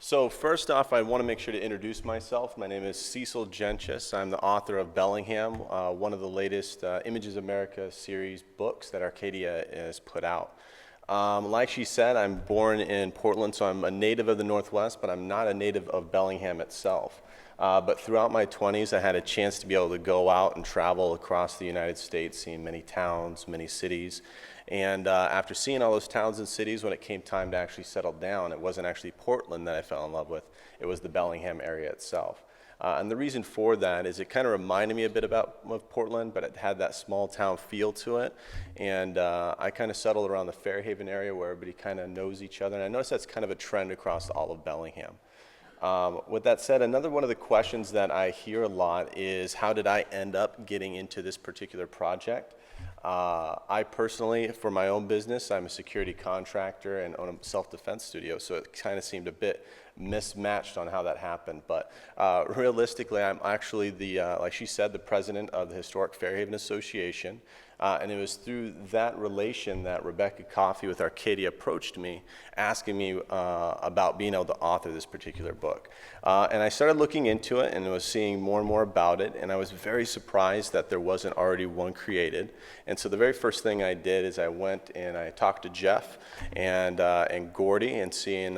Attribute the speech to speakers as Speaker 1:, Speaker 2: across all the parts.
Speaker 1: So first off, I want to make sure to introduce myself. My name is Cecil Jentges. I'm the author of Bellingham, one of the latest Images America series books that Arcadia has put out. Like she said, I'm born in Portland, so I'm a native of the Northwest, but I'm not a native of Bellingham itself. But throughout my 20s, I had a chance to be able to go out and travel across the United States, seeing many towns, many cities. And after seeing all those towns and cities, when it came time to actually settle down, it wasn't actually Portland that I fell in love with. It was the Bellingham area itself. And the reason for that is it kind of reminded me a bit of Portland, but it had that small town feel to it. And I kind of settled around the Fairhaven area where everybody kind of knows each other. And I noticed that's kind of a trend across all of Bellingham. With that said, another one of the questions that I hear a lot is, how did I end up getting into this particular project? I personally, for my own business, I'm a security contractor and own a self-defense studio, so it kind of seemed a bit mismatched on how that happened. But realistically, I'm actually like she said, the president of the Historic Fairhaven Association. And it was through that relation that Rebecca Coffey with Arcadia approached me, asking me about being able to author this particular book. And I started looking into it and was seeing more and more about it, and I was very surprised that there wasn't already one created. And so the very first thing I did is I went and I talked to Jeff and Gordy and seeing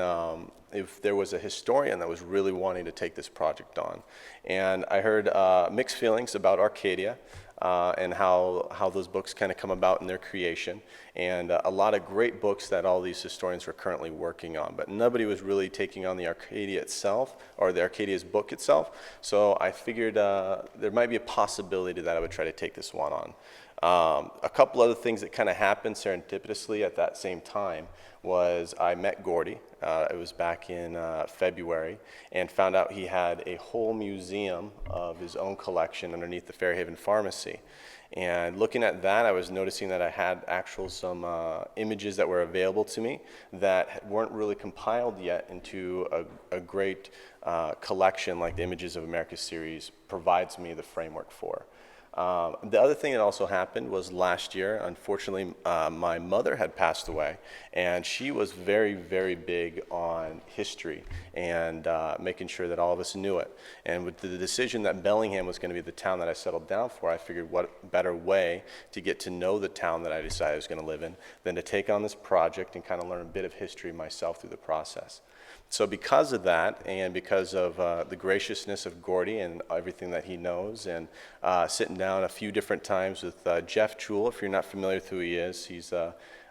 Speaker 1: if there was a historian that was really wanting to take this project on. And I heard mixed feelings about Arcadia. And how those books kind of come about in their creation, and a lot of great books that all these historians are currently working on, but nobody was really taking on the Arcadia itself, or the Arcadia's book itself, so I figured there might be a possibility that I would try to take this one on. A couple other things that kind of happened serendipitously at that same time was I met Gordy. It was back in February, and found out he had a whole museum of his own collection underneath the Fairhaven Pharmacy. And looking at that, I was noticing that I had some images that were available to me that weren't really compiled yet into a great collection like the Images of America series provides me the framework for. The other thing that also happened was last year, unfortunately, my mother had passed away, and she was very, very big on history and making sure that all of us knew it. And with the decision that Bellingham was going to be the town that I settled down for, I figured what better way to get to know the town that I decided I was going to live in than to take on this project and kind of learn a bit of history myself through the process. So because of that, and because of the graciousness of Gordy and everything that he knows, and sitting down a few different times with Jeff Jewell, if you're not familiar with who he is, he's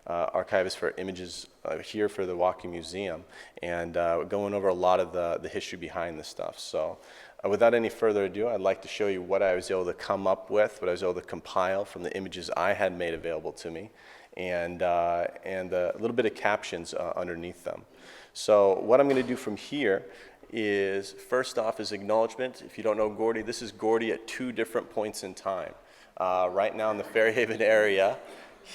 Speaker 1: archivist for images here for the Walking Museum, and going over a lot of the history behind this stuff. So without any further ado, I'd like to show you what I was able to come up with, what I was able to compile from the images I had made available to me, and a little bit of captions underneath them. So what I'm going to do from here is, first off, is acknowledgement. If you don't know Gordy, this is Gordy at two different points in time. Right now in the Fairhaven area,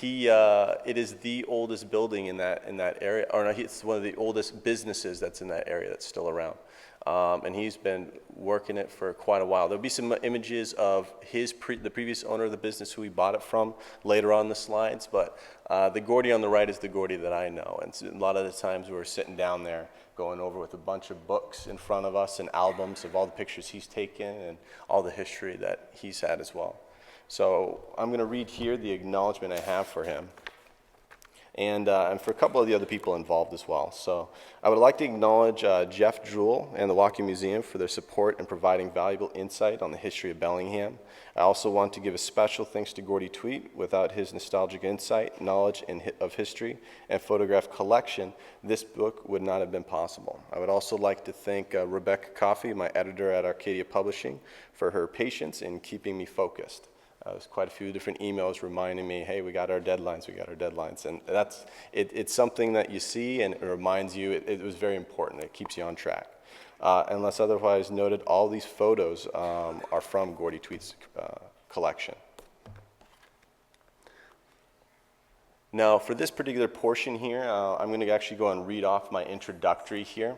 Speaker 1: it is the oldest building in that area, or no, it's one of the oldest businesses that's in that area that's still around. And he's been working it for quite a while. There'll be some images of the previous owner of the business who he bought it from later on the slides, but the Gordy on the right is the Gordy that I know. And so a lot of the times we're sitting down there going over with a bunch of books in front of us and albums of all the pictures he's taken and all the history that he's had as well. So I'm going to read here the acknowledgement I have for him. And for a couple of the other people involved as well. So I would like to acknowledge Jeff Jewell and the Walking Museum for their support in providing valuable insight on the history of Bellingham. I also want to give a special thanks to Gordy Tweet. Without his nostalgic insight, knowledge of history, and photograph collection, this book would not have been possible. I would also like to thank Rebecca Coffey, my editor at Arcadia Publishing, for her patience in keeping me focused. There's quite a few different emails reminding me, hey, we got our deadlines. And it's something that you see, and it reminds you, it was very important. It keeps you on track. Unless otherwise noted, all these photos are from Gordy Tweet's collection. Now, for this particular portion here, I'm going to actually go and read off my introductory here.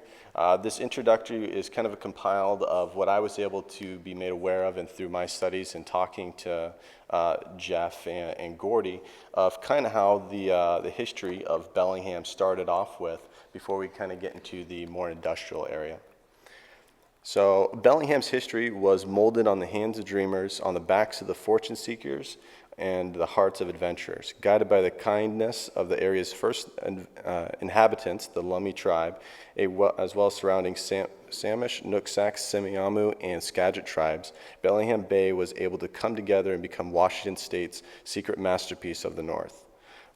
Speaker 1: This introductory is kind of a compiled of what I was able to be made aware of and through my studies and talking to Jeff and Gordy of kind of how the history of Bellingham started off with before we kind of get into the more industrial area. So Bellingham's history was molded on the hands of dreamers, on the backs of the fortune seekers, and the hearts of adventurers. Guided by the kindness of the area's first inhabitants, the Lummi tribe, as well as surrounding Samish, Nooksack, Semiahmoo, and Skagit tribes, Bellingham Bay was able to come together and become Washington State's secret masterpiece of the North.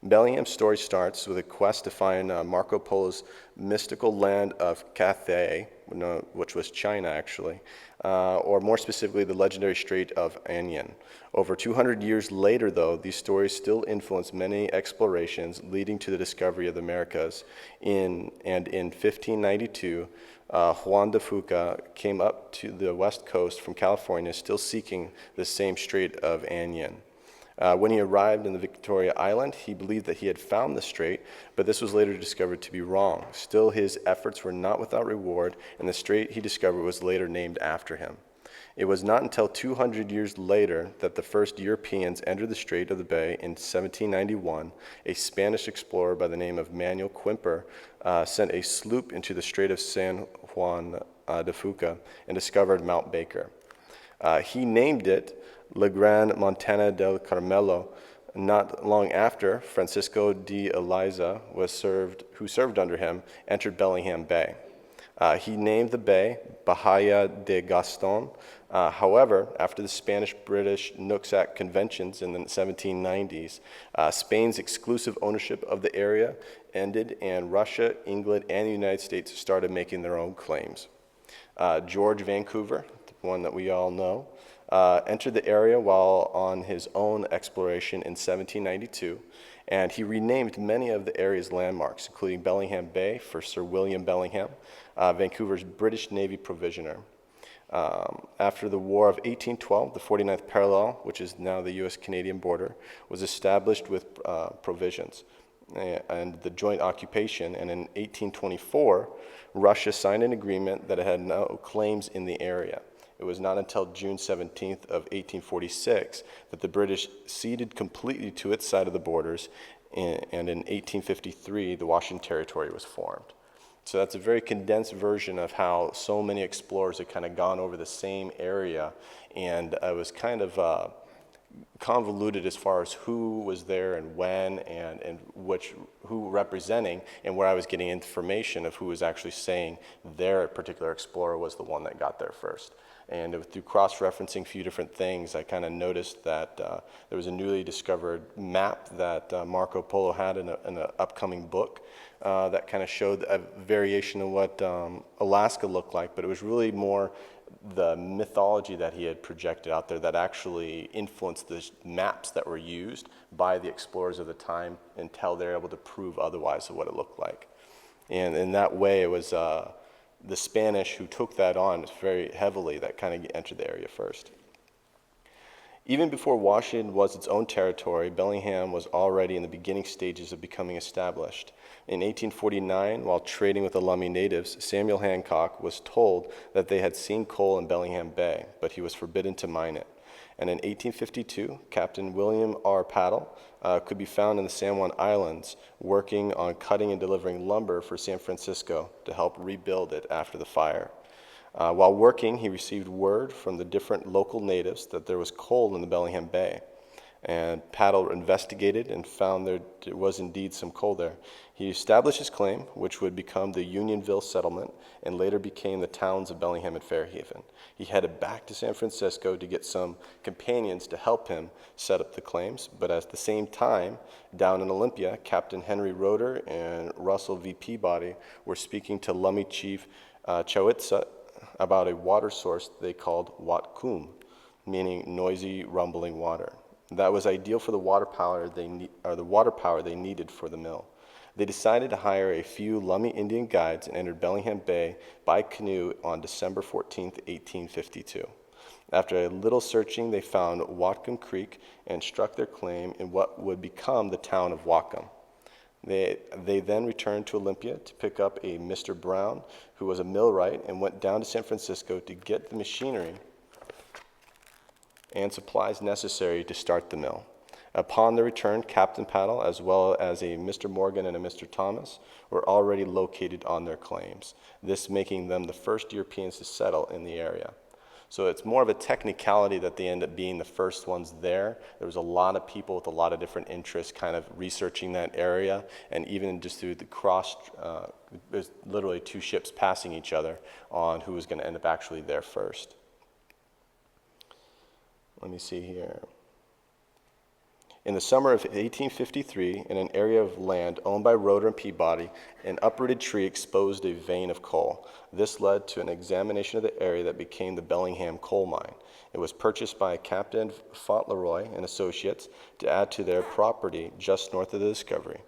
Speaker 1: Bellingham's story starts with a quest to find Marco Polo's mystical land of Cathay, which was China actually, or more specifically the legendary Strait of Anian. Over 200 years later, though, these stories still influence many explorations leading to the discovery of the Americas. In 1592, Juan de Fuca came up to the west coast from California, still seeking the same Strait of Anian. When he arrived in the Victoria Island, he believed that he had found the strait, but this was later discovered to be wrong. Still, his efforts were not without reward, and the strait he discovered was later named after him. It was not until 200 years later that the first Europeans entered the Strait of the Bay in 1791. A Spanish explorer by the name of Manuel Quimper sent a sloop into the Strait of San Juan de Fuca and discovered Mount Baker. He named it La Gran Montana del Carmelo. Not long after, Francisco de Eliza, who served under him, entered Bellingham Bay. He named the bay Bahia de Gaston. However, after the Spanish-British Nooksack conventions in the 1790s, Spain's exclusive ownership of the area ended, and Russia, England, and the United States started making their own claims. George Vancouver, the one that we all know, entered the area while on his own exploration in 1792, and he renamed many of the area's landmarks, including Bellingham Bay for Sir William Bellingham, Vancouver's British Navy provisioner. After the War of 1812, the 49th parallel, which is now the U.S.-Canadian border, was established with provisions and the joint occupation, and in 1824, Russia signed an agreement that it had no claims in the area. It was not until June 17th of 1846 that the British ceded completely to its side of the borders, and in 1853, the Washington Territory was formed. So that's a very condensed version of how so many explorers had kind of gone over the same area, and it was kind of convoluted as far as who was there and when and who representing, and where I was getting information of who was actually saying their particular explorer was the one that got there first. And through cross-referencing a few different things, I kind of noticed that there was a newly discovered map that Marco Polo had in an upcoming book that kind of showed a variation of what Alaska looked like, but it was really more the mythology that he had projected out there that actually influenced the maps that were used by the explorers of the time until they're able to prove otherwise of what it looked like. And in that way, it was the Spanish who took that on very heavily that kind of entered the area first. Even before Washington was its own territory, Bellingham was already in the beginning stages of becoming established. In 1849, while trading with the Lummi natives, Samuel Hancock was told that they had seen coal in Bellingham Bay, but he was forbidden to mine it. And in 1852, Captain William R. Paddle could be found in the San Juan Islands working on cutting and delivering lumber for San Francisco to help rebuild it after the fire. While working, he received word from the different local natives that there was coal in the Bellingham Bay. And Paddle investigated and found there was indeed some coal there. He established his claim, which would become the Unionville settlement and later became the towns of Bellingham and Fairhaven. He headed back to San Francisco to get some companions to help him set up the claims, but at the same time, down in Olympia, Captain Henry Roeder and Russell V. Peabody were speaking to Lummi chief Chowitsa about a water source they called Watkum, meaning noisy, rumbling water. That was ideal for the water power they needed for the mill. They decided to hire a few Lummi Indian guides and entered Bellingham Bay by canoe on December 14, 1852. After a little searching, they found Whatcom Creek and struck their claim in what would become the town of Whatcom. They then returned to Olympia to pick up a Mr. Brown, who was a millwright, and went down to San Francisco to get the machinery and supplies necessary to start the mill. Upon their return, Captain Paddle, as well as a Mr. Morgan and a Mr. Thomas, were already located on their claims, this making them the first Europeans to settle in the area. So it's more of a technicality that they end up being the first ones there. There was a lot of people with a lot of different interests kind of researching that area, and even just through the there's literally two ships passing each other on who was going to end up actually there first. Let me see here. In the summer of 1853, in an area of land owned by Roeder and Peabody, an uprooted tree exposed a vein of coal. This led to an examination of the area that became the Bellingham coal mine. It was purchased by Captain Fauntleroy and Associates to add to their property just north of the discovery,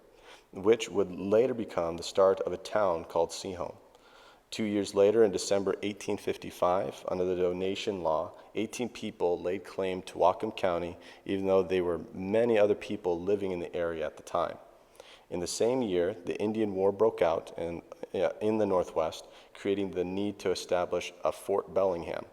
Speaker 1: which would later become the start of a town called Seaholm. 2 years later, in December 1855, under the donation law, 18 people laid claim to Whatcom County, even though there were many other people living in the area at the time. In the same year, the Indian War broke out in the Northwest, creating the need to establish a Fort Bellingham.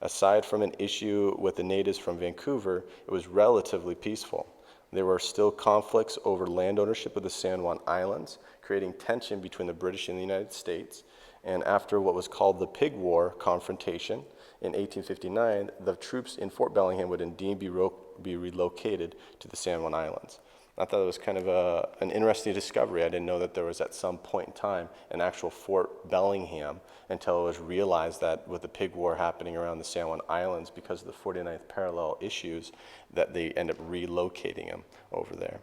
Speaker 1: Aside from an issue with the natives from Vancouver, it was relatively peaceful. There were still conflicts over land ownership of the San Juan Islands, creating tension between the British and the United States. And after what was called the Pig War confrontation in 1859, the troops in Fort Bellingham would indeed be relocated to the San Juan Islands. I thought it was kind of an interesting discovery. I didn't know that there was at some point in time an actual Fort Bellingham until it was realized that with the Pig War happening around the San Juan Islands because of the 49th parallel issues that they end up relocating them over there.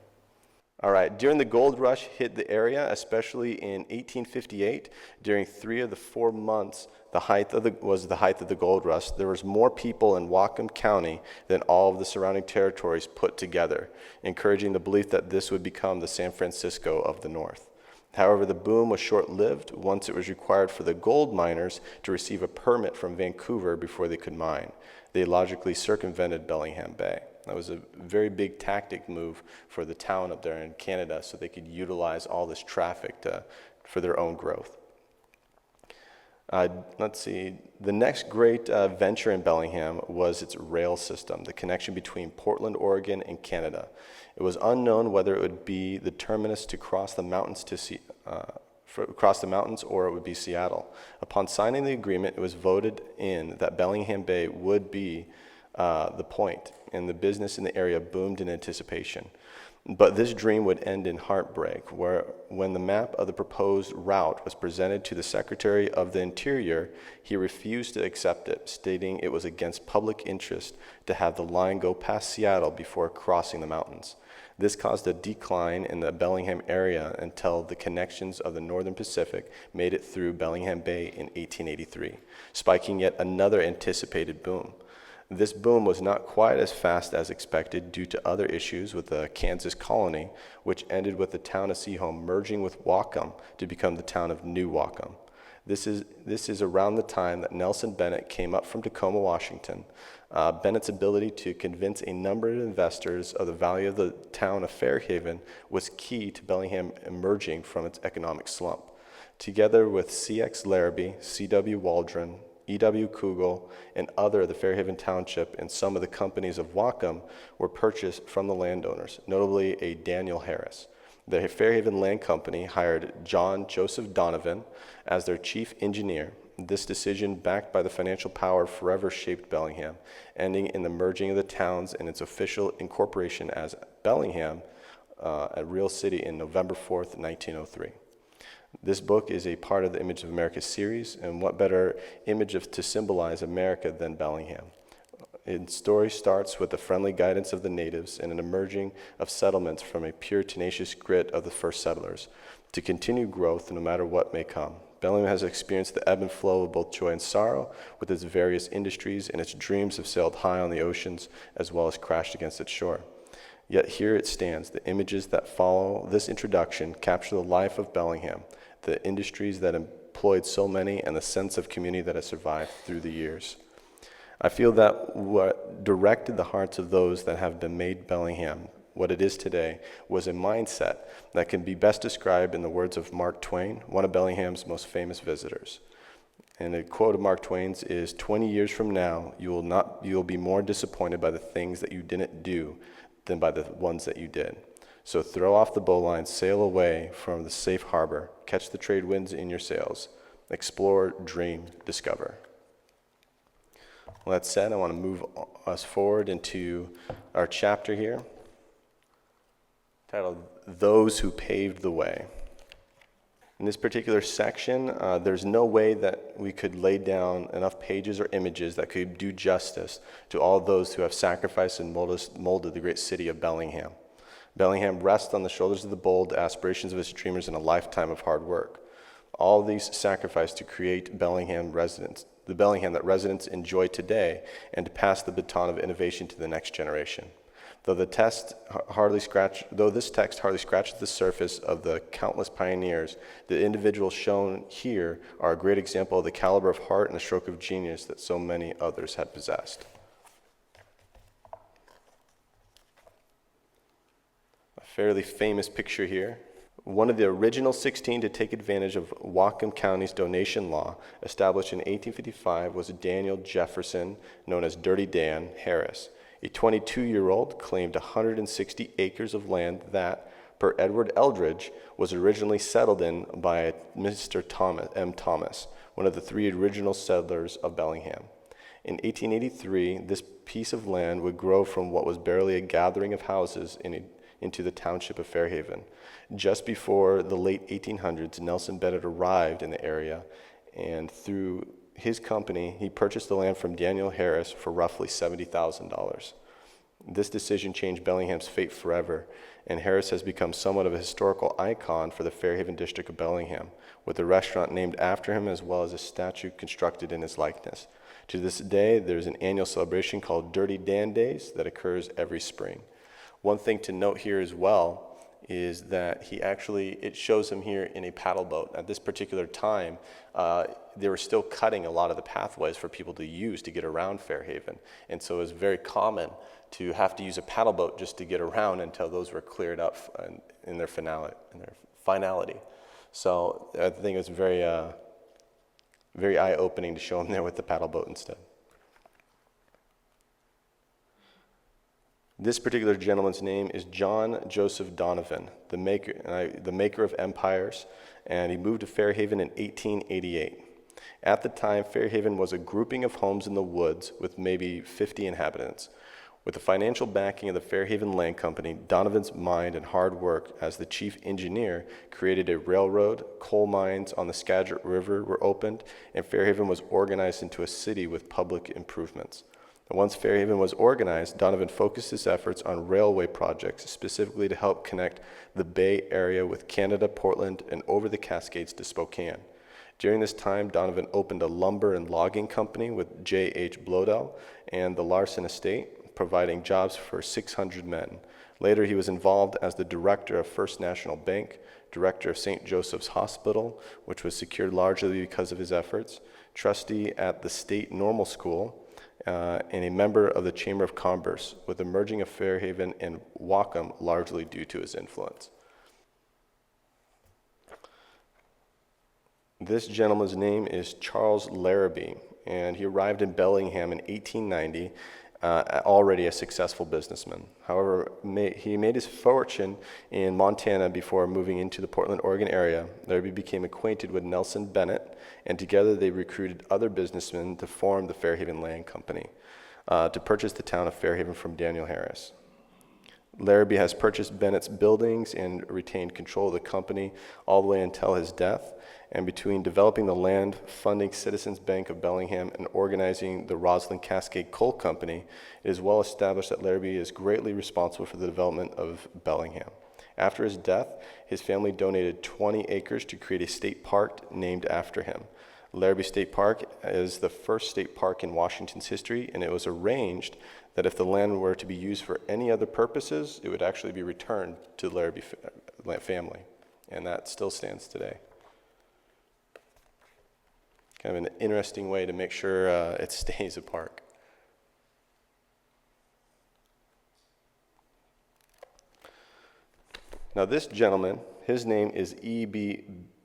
Speaker 1: All right, during the gold rush hit the area, especially in 1858, during 3 of the 4 months was the height of the gold rush, there was more people in Whatcom County than all of the surrounding territories put together, encouraging the belief that this would become the San Francisco of the North. However, the boom was short-lived once it was required for the gold miners to receive a permit from Vancouver before they could mine. They logically circumvented Bellingham Bay. That was a very big tactic move for the town up there in Canada so they could utilize all this traffic for their own growth. Let's see, the next great venture in Bellingham was its rail system, the connection between Portland, Oregon, and Canada. It was unknown whether it would be the terminus to cross the mountains or it would be Seattle. Upon signing the agreement, it was voted in that Bellingham Bay would be the point, and the business in the area boomed in anticipation. But this dream would end in heartbreak, when the map of the proposed route was presented to the Secretary of the Interior, he refused to accept it, stating it was against public interest to have the line go past Seattle before crossing the mountains. This caused a decline in the Bellingham area until the connections of the Northern Pacific made it through Bellingham Bay in 1883, spiking yet another anticipated boom. This boom was not quite as fast as expected due to other issues with the Kansas colony, which ended with the town of Seaholm merging with Whatcom to become the town of New Whatcom. This is around the time that Nelson Bennett came up from Tacoma, Washington. Bennett's ability to convince a number of investors of the value of the town of Fairhaven was key to Bellingham emerging from its economic slump. Together with C.X. Larrabee, C.W. Waldron, E.W. Kugel, and other of the Fairhaven Township and some of the companies of Whatcom were purchased from the landowners, notably a Daniel Harris. The Fairhaven Land Company hired John Joseph Donovan as their chief engineer. This decision, backed by the financial power, forever shaped Bellingham, ending in the merging of the towns and its official incorporation as Bellingham, a real city, in November 4th, 1903. This book is a part of the Image of America series, and what better image to symbolize America than Bellingham? Its story starts with the friendly guidance of the natives and an emerging of settlements from a pure, tenacious grit of the first settlers to continue growth no matter what may come. Bellingham has experienced the ebb and flow of both joy and sorrow with its various industries, and its dreams have sailed high on the oceans as well as crashed against its shore. Yet here it stands. The images that follow this introduction capture the life of Bellingham, the industries that employed so many, and the sense of community that has survived through the years. I feel that what directed the hearts of those that have been made Bellingham what it is today was a mindset that can be best described in the words of Mark Twain, one of Bellingham's most famous visitors. And a quote of Mark Twain's is, 20 years from now, you will be more disappointed by the things that you didn't do than by the ones that you did. So throw off the bowline, sail away from the safe harbor, catch the trade winds in your sails, explore, dream, discover. Well, that said, I want to move us forward into our chapter here, titled, Those Who Paved the Way. In this particular section, there's no way that we could lay down enough pages or images that could do justice to all those who have sacrificed and molded the great city of Bellingham. Bellingham rests on the shoulders of the bold aspirations of its dreamers in a lifetime of hard work. All these sacrificed to create Bellingham residents, the Bellingham that residents enjoy today, and to pass the baton of innovation to the next generation. Though this text hardly scratches the surface of the countless pioneers, the individuals shown here are a great example of the caliber of heart and the stroke of genius that so many others had possessed. A fairly famous picture here. One of the original 16 to take advantage of Whatcom County's donation law, established in 1855, was Daniel Jefferson, known as Dirty Dan Harris. A 22-year-old claimed 160 acres of land that, per Edward Eldridge, was originally settled in by Mr. Thomas, one of the 3 original settlers of Bellingham. In 1883, this piece of land would grow from what was barely a gathering of houses into the township of Fairhaven. Just before the late 1800s, Nelson Bennett arrived in the area, and through his company, he purchased the land from Daniel Harris for roughly $70,000. This decision changed Bellingham's fate forever, and Harris has become somewhat of a historical icon for the Fairhaven district of Bellingham, with a restaurant named after him as well as a statue constructed in his likeness. To this day, there's an annual celebration called Dirty Dan Days that occurs every spring. One thing to note here as well is that it shows him here in a paddle boat. At this particular time, they were still cutting a lot of the pathways for people to use to get around Fairhaven. And so it was very common to have to use a paddle boat just to get around until those were cleared up in their finality. So I think it was very eye-opening to show him there with the paddle boat instead. This particular gentleman's name is John Joseph Donovan, the maker of empires, and he moved to Fairhaven in 1888. At the time, Fairhaven was a grouping of homes in the woods with maybe 50 inhabitants. With the financial backing of the Fairhaven Land Company, Donovan's mind and hard work as the chief engineer created a railroad, coal mines on the Skagit River were opened, and Fairhaven was organized into a city with public improvements. Once Fairhaven was organized, Donovan focused his efforts on railway projects, specifically to help connect the Bay Area with Canada, Portland, and over the Cascades to Spokane. During this time, Donovan opened a lumber and logging company with J.H. Blodell and the Larson Estate, providing jobs for 600 men. Later, he was involved as the director of First National Bank, director of St. Joseph's Hospital, which was secured largely because of his efforts, trustee at the State Normal School, and a member of the Chamber of Commerce, with the merging of Fairhaven and Whatcom largely due to his influence. This gentleman's name is Charles Larrabee, and he arrived in Bellingham in 1890, already a successful businessman. However, he made his fortune in Montana before moving into the Portland, Oregon area. Larrabee became acquainted with Nelson Bennett, and together they recruited other businessmen to form the Fairhaven Land Company to purchase the town of Fairhaven from Daniel Harris. Larrabee has purchased Bennett's buildings and retained control of the company all the way until his death. And between developing the land, funding Citizens Bank of Bellingham, and organizing the Roslyn Cascade Coal Company, it is well established that Larrabee is greatly responsible for the development of Bellingham. After his death, his family donated 20 acres to create a state park named after him. Larrabee State Park is the first state park in Washington's history, and it was arranged that if the land were to be used for any other purposes, it would actually be returned to the Larrabee family, and that still stands today. Kind of an interesting way to make sure it stays a park. Now this gentleman, his name is E.B.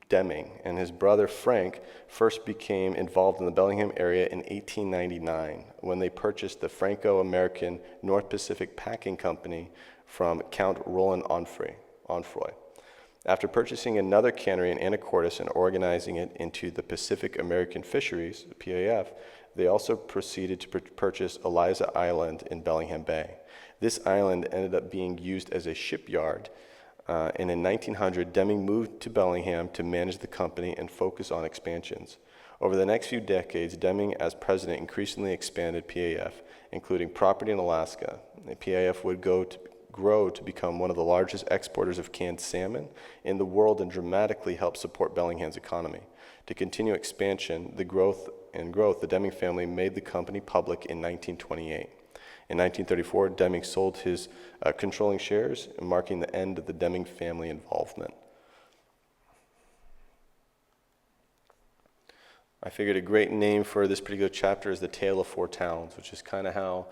Speaker 1: Deming, and his brother Frank first became involved in the Bellingham area in 1899 when they purchased the Franco-American North Pacific Packing Company from Count Roland Onfroy. After purchasing another cannery in Anacortes and organizing it into the Pacific American Fisheries, PAF, they also proceeded to purchase Eliza Island in Bellingham Bay. This island ended up being used as a shipyard, and in 1900, Deming moved to Bellingham to manage the company and focus on expansions. Over the next few decades, Deming, as president, increasingly expanded PAF, including property in Alaska. The PAF would grow to become one of the largest exporters of canned salmon in the world and dramatically help support Bellingham's economy. To continue expansion, the growth, the Deming family made the company public in 1928. In 1934, Deming sold his controlling shares, marking the end of the Deming family involvement. I figured a great name for this particular chapter is The Tale of Four Towns, which is kind of how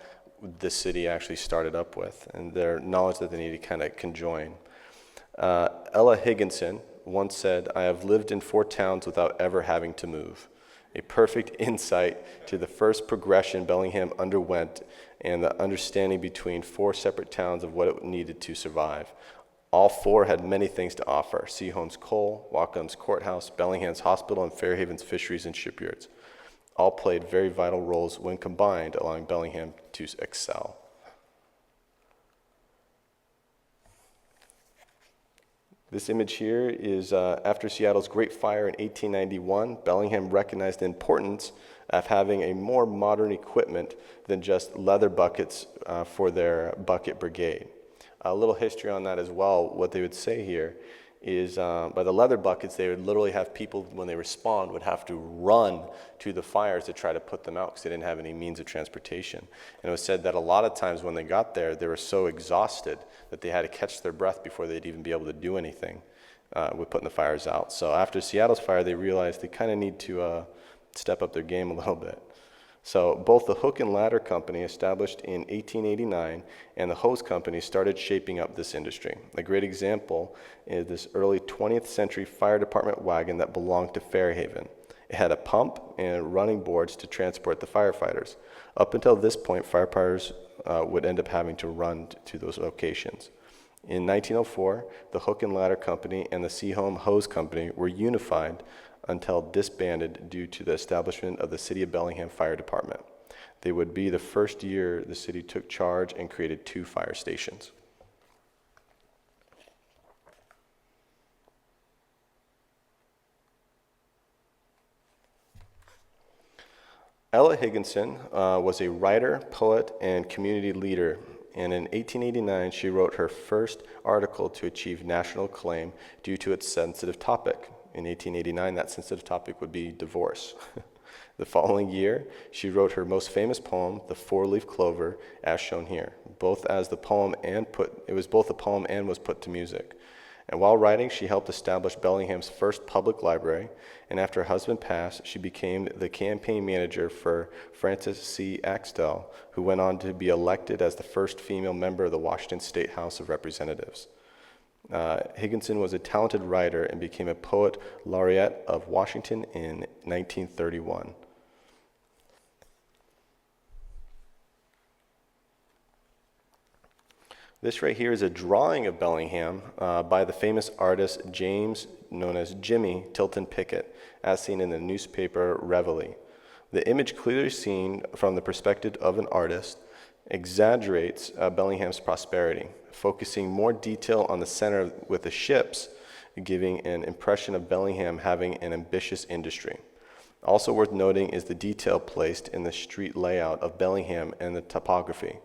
Speaker 1: this city actually started up with, and their knowledge that they need to kind of conjoin. Ella Higginson once said, "I have lived in 4 towns without ever having to move." A perfect insight to the first progression Bellingham underwent and the understanding between 4 separate towns of what it needed to survive. All 4 had many things to offer: Seaholm's Coal, Wackham's Courthouse, Bellingham's Hospital, and Fairhaven's Fisheries and Shipyards. All played very vital roles when combined, allowing Bellingham to excel. This image here is after Seattle's Great Fire in 1891, Bellingham recognized the importance of having a more modern equipment than just leather buckets for their bucket brigade. A little history on that as well. What they would say here is by the leather buckets, they would literally have people, when they respond, would have to run to the fires to try to put them out because they didn't have any means of transportation. And it was said that a lot of times when they got there, they were so exhausted that they had to catch their breath before they'd even be able to do anything with putting the fires out. So after Seattle's fire, they realized they kind of need to step up their game a little bit. So both the Hook and Ladder Company, established in 1889, and the Hose Company started shaping up this industry. A great example is this early 20th century fire department wagon that belonged to Fairhaven. It had a pump and running boards to transport the firefighters. Up until this point, firefighters would end up having to run to those locations. In 1904, the Hook and Ladder Company and the Seaholm Hose Company were unified until disbanded due to the establishment of the City of Bellingham Fire Department. They would be the first year the city took charge and created 2 fire stations. Ella Higginson was a writer, poet, and community leader, and in 1889 she wrote her first article to achieve national acclaim due to its sensitive topic. In 1889, that sensitive topic would be divorce. The following year, she wrote her most famous poem, The Four-Leaf Clover, as shown here. It was both a poem and was put to music. And while writing, she helped establish Bellingham's first public library, and after her husband passed, she became the campaign manager for Frances C. Axtell, who went on to be elected as the first female member of the Washington State House of Representatives. Higginson was a talented writer and became a poet laureate of Washington in 1931. This right here is a drawing of Bellingham by the famous artist James, known as Jimmy Tilton Pickett, as seen in the newspaper Reveille. The image, clearly seen from the perspective of an artist, exaggerates Bellingham's prosperity, focusing more detail on the center with the ships, giving an impression of Bellingham having an ambitious industry. Also worth noting is the detail placed in the street layout of Bellingham and the topography.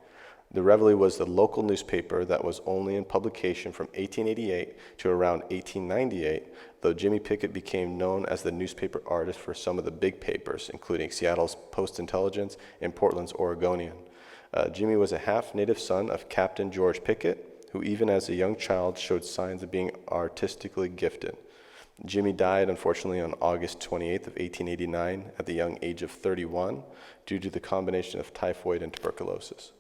Speaker 1: The Reveille was the local newspaper that was only in publication from 1888 to around 1898, though Jimmy Pickett became known as the newspaper artist for some of the big papers, including Seattle's Post-Intelligencer and Portland's Oregonian. Jimmy was a half-native son of Captain George Pickett, who even as a young child showed signs of being artistically gifted. Jimmy died, unfortunately, on August 28th of 1889 at the young age of 31 due to the combination of typhoid and tuberculosis.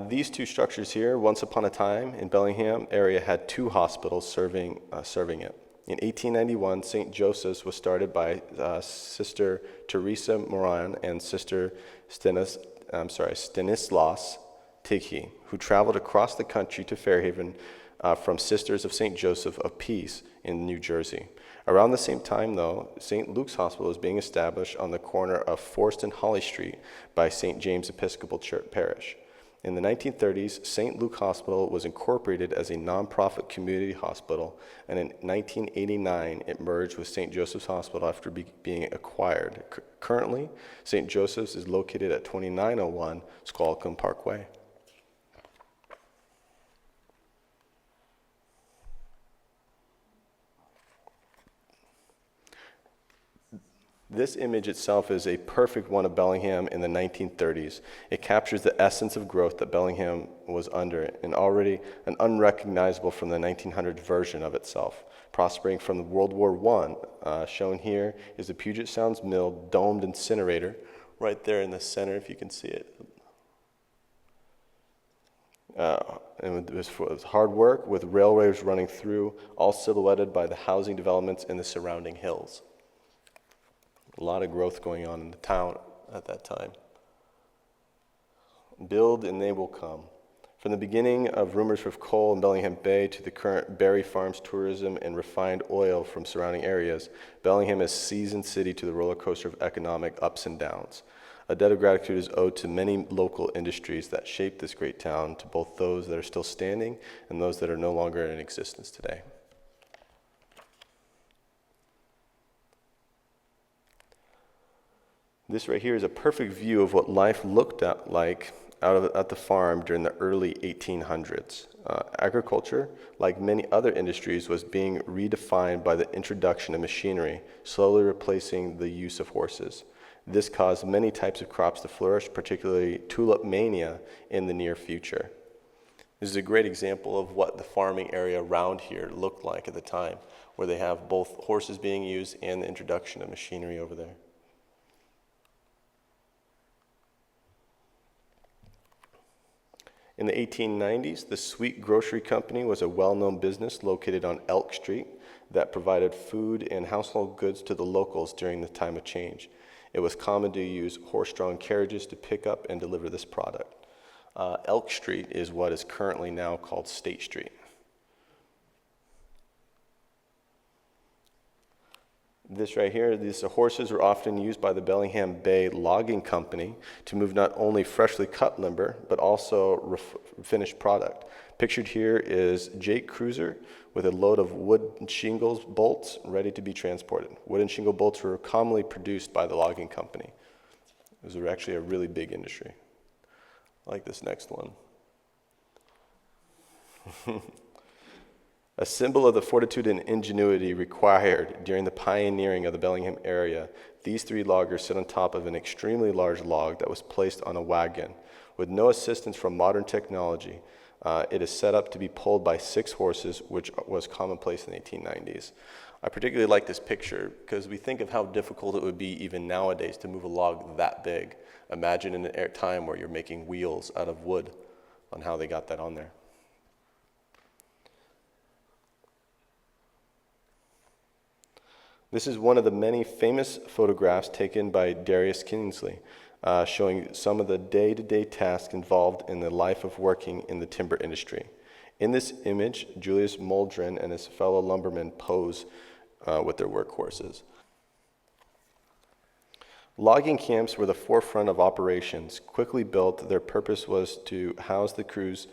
Speaker 1: These two structures here, once upon a time in Bellingham area, had two hospitals serving it. In 1891, St. Joseph's was started by Sister Teresa Moran and Sister Stanislas Tighe, who traveled across the country to Fairhaven from Sisters of St. Joseph of Peace in New Jersey. Around the same time, though, St. Luke's Hospital was being established on the corner of Forest and Holly Street by St. James Episcopal Church Parish. In the 1930s, St. Luke Hospital was incorporated as a nonprofit community hospital, and in 1989, it merged with St. Joseph's Hospital after being acquired. Currently, St. Joseph's is located at 2901 Squalicum Parkway. This image itself is a perfect one of Bellingham in the 1930s. It captures the essence of growth that Bellingham was under, and already an unrecognizable from the 1900s version of itself. Prospering from World War I, shown here is the Puget Sound Mill domed incinerator, right there in the center if you can see it. And it was hard work with railways running through, all silhouetted by the housing developments in the surrounding hills. A lot of growth going on in the town at that time. Build and they will come. From the beginning of rumors of coal in Bellingham Bay to the current berry farms, tourism, and refined oil from surrounding areas, Bellingham is a seasoned city to the roller coaster of economic ups and downs. A debt of gratitude is owed to many local industries that shaped this great town, to both those that are still standing and those that are no longer in existence today. This right here is a perfect view of what life looked like at the farm during the early 1800s. Agriculture, like many other industries, was being redefined by the introduction of machinery, slowly replacing the use of horses. This caused many types of crops to flourish, particularly tulip mania, in the near future. This is a great example of what the farming area around here looked like at the time, where they have both horses being used and the introduction of machinery over there. In the 1890s, the Sweet Grocery Company was a well-known business located on Elk Street that provided food and household goods to the locals during the time of change. It was common to use horse-drawn carriages to pick up and deliver this product. Elk Street is what is currently now called State Street. This right here, these horses were often used by the Bellingham Bay Logging Company to move not only freshly cut lumber, but also finished product. Pictured here is Jake Cruiser with a load of wood shingles bolts ready to be transported. Wooden shingle bolts were commonly produced by the logging company. It was actually a really big industry. I like this next one. A symbol of the fortitude and ingenuity required during the pioneering of the Bellingham area, these three loggers sit on top of an extremely large log that was placed on a wagon. With no assistance from modern technology, it is set up to be pulled by 6 horses, which was commonplace in the 1890s. I particularly like this picture because we think of how difficult it would be even nowadays to move a log that big. Imagine in a time where you're making wheels out of wood, on how they got that on there. This is one of the many famous photographs taken by Darius Kingsley, showing some of the day-to-day tasks involved in the life of working in the timber industry. In this image, Julius Muldren and his fellow lumbermen pose with their workhorses. Logging camps were the forefront of operations. Quickly built, their purpose was to house the crews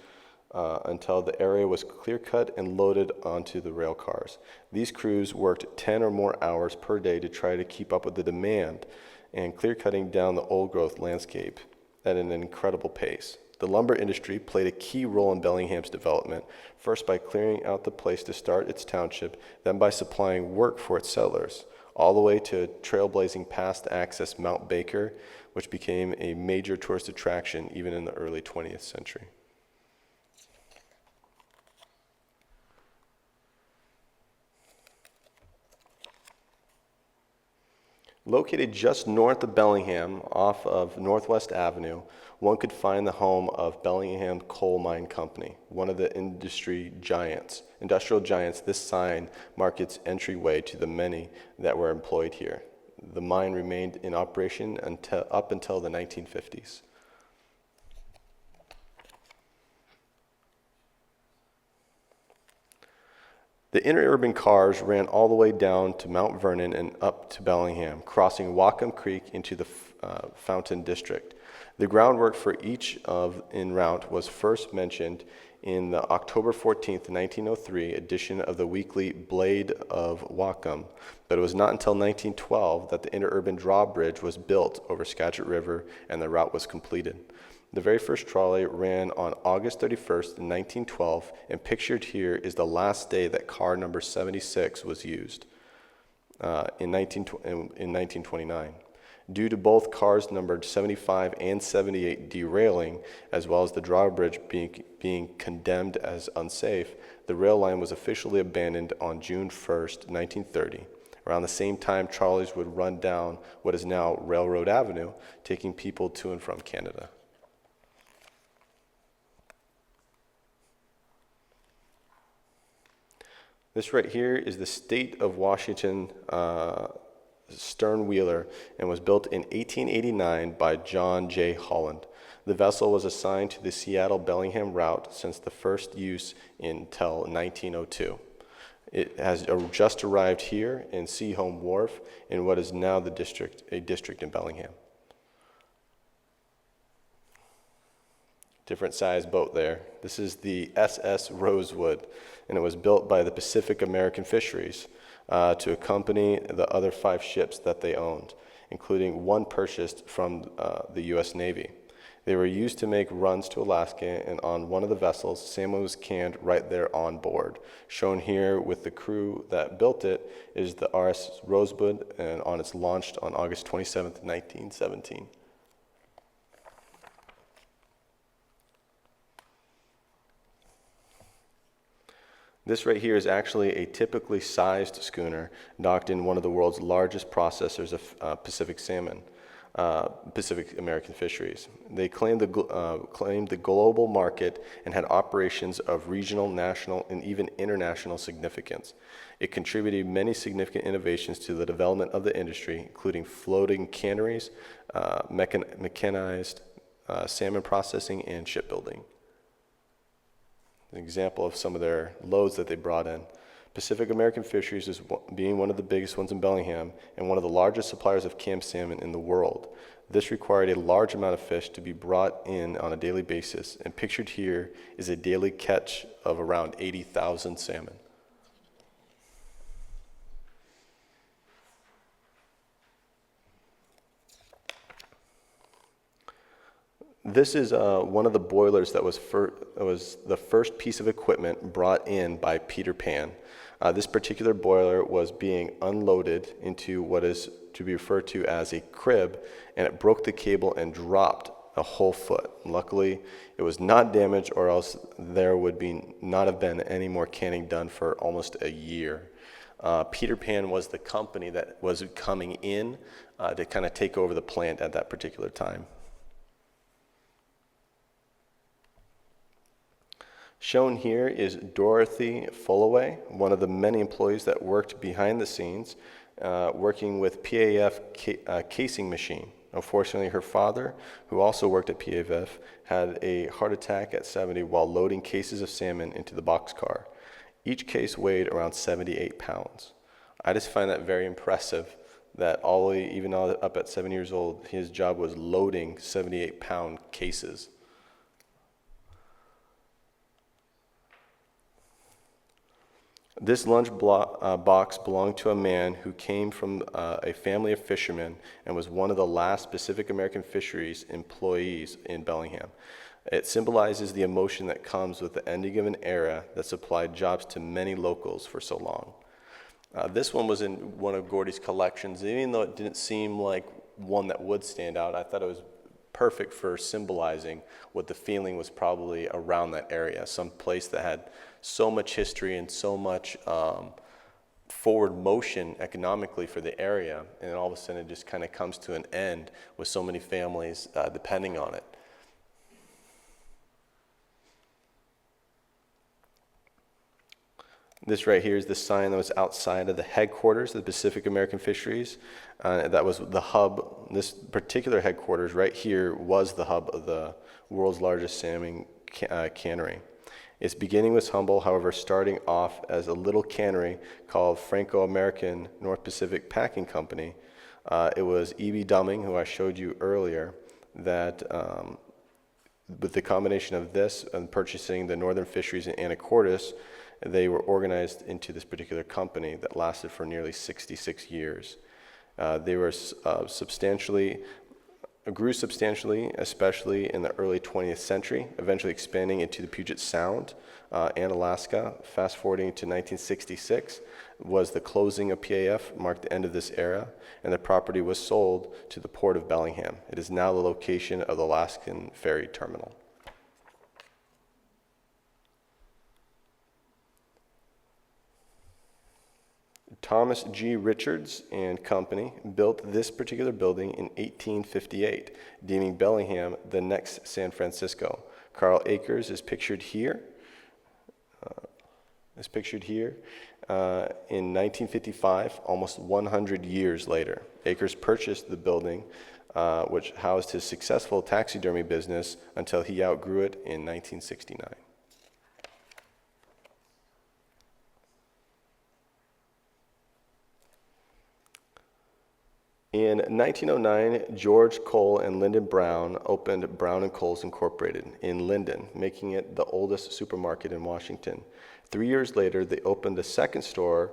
Speaker 1: until the area was clear-cut and loaded onto the rail cars. These crews worked 10 or more hours per day to try to keep up with the demand and clear-cutting down the old-growth landscape at an incredible pace. The lumber industry played a key role in Bellingham's development, first by clearing out the place to start its township, then by supplying work for its settlers, all the way to trailblazing past access Mount Baker, which became a major tourist attraction even in the early 20th century. Located just north of Bellingham, off of Northwest Avenue, one could find the home of Bellingham Coal Mine Company, one of the industrial giants. This sign marked its entryway to the many that were employed here. The mine remained in operation up until the 1950s. The interurban cars ran all the way down to Mount Vernon and up to Bellingham, crossing Whatcom Creek into the Fountain District. The groundwork for each en route was first mentioned in the October 14th, 1903 edition of the weekly Blade of Whatcom, but it was not until 1912 that the interurban drawbridge was built over Skagit River and the route was completed. The very first trolley ran on August 31st, 1912, and pictured here is the last day that car number 76 was used in 1929. Due to both cars numbered 75 and 78 derailing, as well as the drawbridge being condemned as unsafe, the rail line was officially abandoned on June 1st, 1930. Around the same time, trolleys would run down what is now Railroad Avenue, taking people to and from Canada. This right here is the State of Washington stern wheeler and was built in 1889 by John J. Holland. The vessel was assigned to the Seattle-Bellingham route since the first use until 1902. It has just arrived here in Seaholm Wharf in what is now a district in Bellingham. Different size boat there. This is the SS Rosewood, and it was built by the Pacific American Fisheries to accompany the other 5 ships that they owned, including one purchased from the U.S. Navy. They were used to make runs to Alaska, and on one of the vessels, salmon was canned right there on board. Shown here with the crew that built it is the RS Rosebud, and it's launched on August 27th, 1917. This right here is actually a typically sized schooner docked in one of the world's largest processors of Pacific American fisheries. They claimed the global market and had operations of regional, national, and even international significance. It contributed many significant innovations to the development of the industry, including floating canneries, mechanized salmon processing, and shipbuilding. An example of some of their loads that they brought in. Pacific American Fisheries is being one of the biggest ones in Bellingham and one of the largest suppliers of canned salmon in the world. This required a large amount of fish to be brought in on a daily basis, and pictured here is a daily catch of around 80,000 salmon. This is one of the boilers that was the first piece of equipment brought in by Peter Pan. This particular boiler was being unloaded into what is to be referred to as a crib, and it broke the cable and dropped a whole foot. Luckily, it was not damaged, or else there would not have been any more canning done for almost a year. Peter Pan was the company that was coming in to kind of take over the plant at that particular time. Shown here is Dorothy Fullaway, one of the many employees that worked behind the scenes, working with PAF casing machine. Unfortunately, her father, who also worked at PAF, had a heart attack at 70 while loading cases of salmon into the boxcar. Each case weighed around 78 pounds. I just find that very impressive that even up at 7 years old, his job was loading 78-pound cases. This lunch box belonged to a man who came from a family of fishermen and was one of the last Pacific American Fisheries employees in Bellingham. It symbolizes the emotion that comes with the ending of an era that supplied jobs to many locals for so long. This one was in one of Gordy's collections. Even though it didn't seem like one that would stand out, I thought it was perfect for symbolizing what the feeling was probably around that area, some place that had so much history and so much forward motion economically for the area, and then all of a sudden it just kind of comes to an end with so many families depending on it. This right here is the sign that was outside of the headquarters of the Pacific American Fisheries. That was the hub. This particular headquarters right here was the hub of the world's largest salmon cannery. Its beginning was humble, however, starting off as a little cannery called Franco-American North Pacific Packing Company. It was E.B. Dumming, who I showed you earlier, that with the combination of this and purchasing the northern fisheries in Anacortes, they were organized into this particular company that lasted for nearly 66 years. They were grew substantially, especially in the early 20th century, eventually expanding into the Puget Sound and Alaska. Fast forwarding to 1966 was the closing of PAF, marked the end of this era, and the property was sold to the Port of Bellingham. It is now the location of the Alaskan Ferry Terminal. Thomas G. Richards and Company built this particular building in 1858, deeming Bellingham the next San Francisco. Carl Akers is pictured here. In 1955, almost 100 years later. Akers purchased the building, which housed his successful taxidermy business until he outgrew it in 1969. In 1909, George Cole and Lyndon Brown opened Brown & Coles Incorporated in Linden, making it the oldest supermarket in Washington. 3 years later, they opened a second store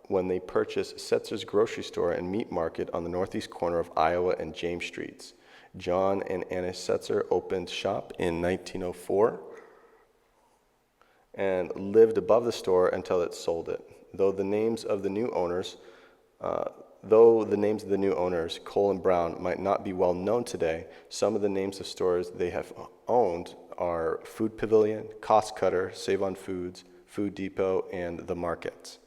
Speaker 1: when they purchased Setzer's Grocery Store and Meat Market on the northeast corner of Iowa and James Streets. John and Anna Setzer opened shop in 1904 and lived above the store until it sold it. Though the names of the new owners, Cole and Brown, might not be well known today, some of the names of stores they have owned are Food Pavilion, Cost Cutter, Save on Foods, Food Depot, and The Markets.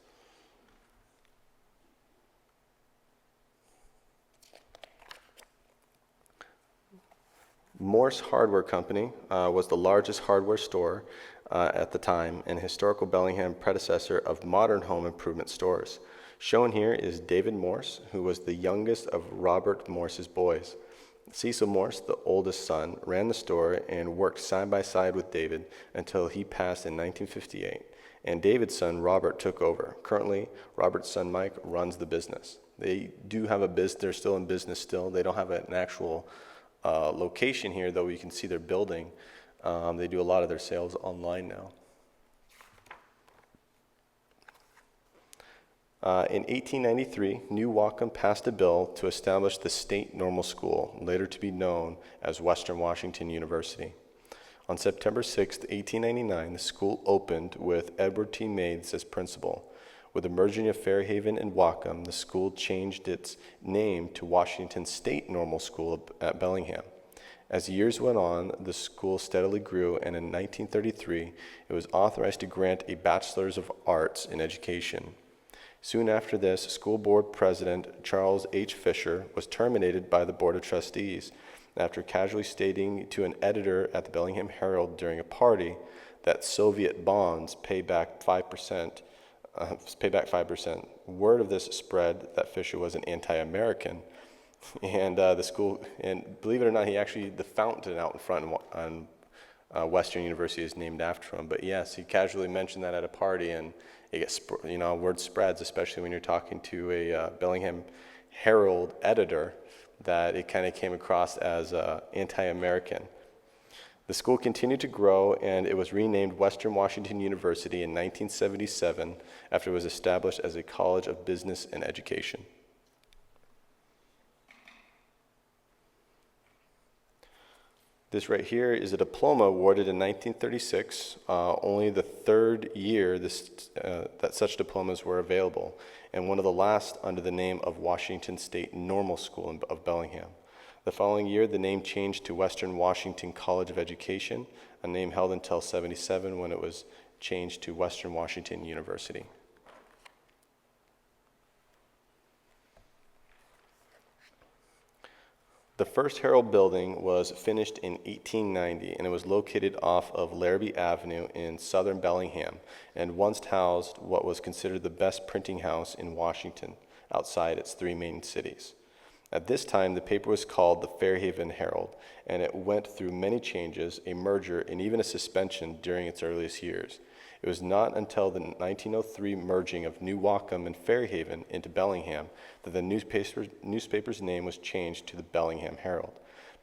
Speaker 1: Morse Hardware Company was the largest hardware store at the time and historical Bellingham predecessor of modern home improvement stores. Shown here is David Morse, who was the youngest of Robert Morse's boys. Cecil Morse, the oldest son, ran the store and worked side by side with David until he passed in 1958, and David's son Robert took over. Currently, Robert's son Mike runs the business. They do have a business, they're still in business still. They don't have an actual location here, though you can see their building. They do a lot of their sales online now. In 1893, New Whatcom passed a bill to establish the State Normal School, later to be known as Western Washington University. On September 6, 1899, the school opened with Edward T. Maithes as principal. With the merging of Fairhaven and Whatcom, the school changed its name to Washington State Normal School at Bellingham. As years went on, the school steadily grew, and in 1933, it was authorized to grant a Bachelor's of Arts in Education. Soon after this, school board president Charles H. Fisher was terminated by the Board of Trustees after casually stating to an editor at the Bellingham Herald during a party that Soviet bonds pay back 5%. Word of this spread that Fisher was an anti-American, and the school, and believe it or not, the fountain out in front on Western University is named after him. But yes, he casually mentioned that at a party, and it gets, word spreads, especially when you're talking to a Bellingham Herald editor, that it kind of came across as anti-American. The school continued to grow, and it was renamed Western Washington University in 1977 after it was established as a college of business and education. This right here is a diploma awarded in 1936, only the third year that such diplomas were available, and one of the last under the name of Washington State Normal School of Bellingham. The following year, the name changed to Western Washington College of Education, a name held until '77 when it was changed to Western Washington University. The first Herald building was finished in 1890, and it was located off of Larrabee Avenue in southern Bellingham, and once housed what was considered the best printing house in Washington, outside its three main cities. At this time, the paper was called the Fairhaven Herald, and it went through many changes, a merger, and even a suspension during its earliest years. It was not until the 1903 merging of New Wacom and Fairhaven into Bellingham that the newspaper's name was changed to the Bellingham Herald.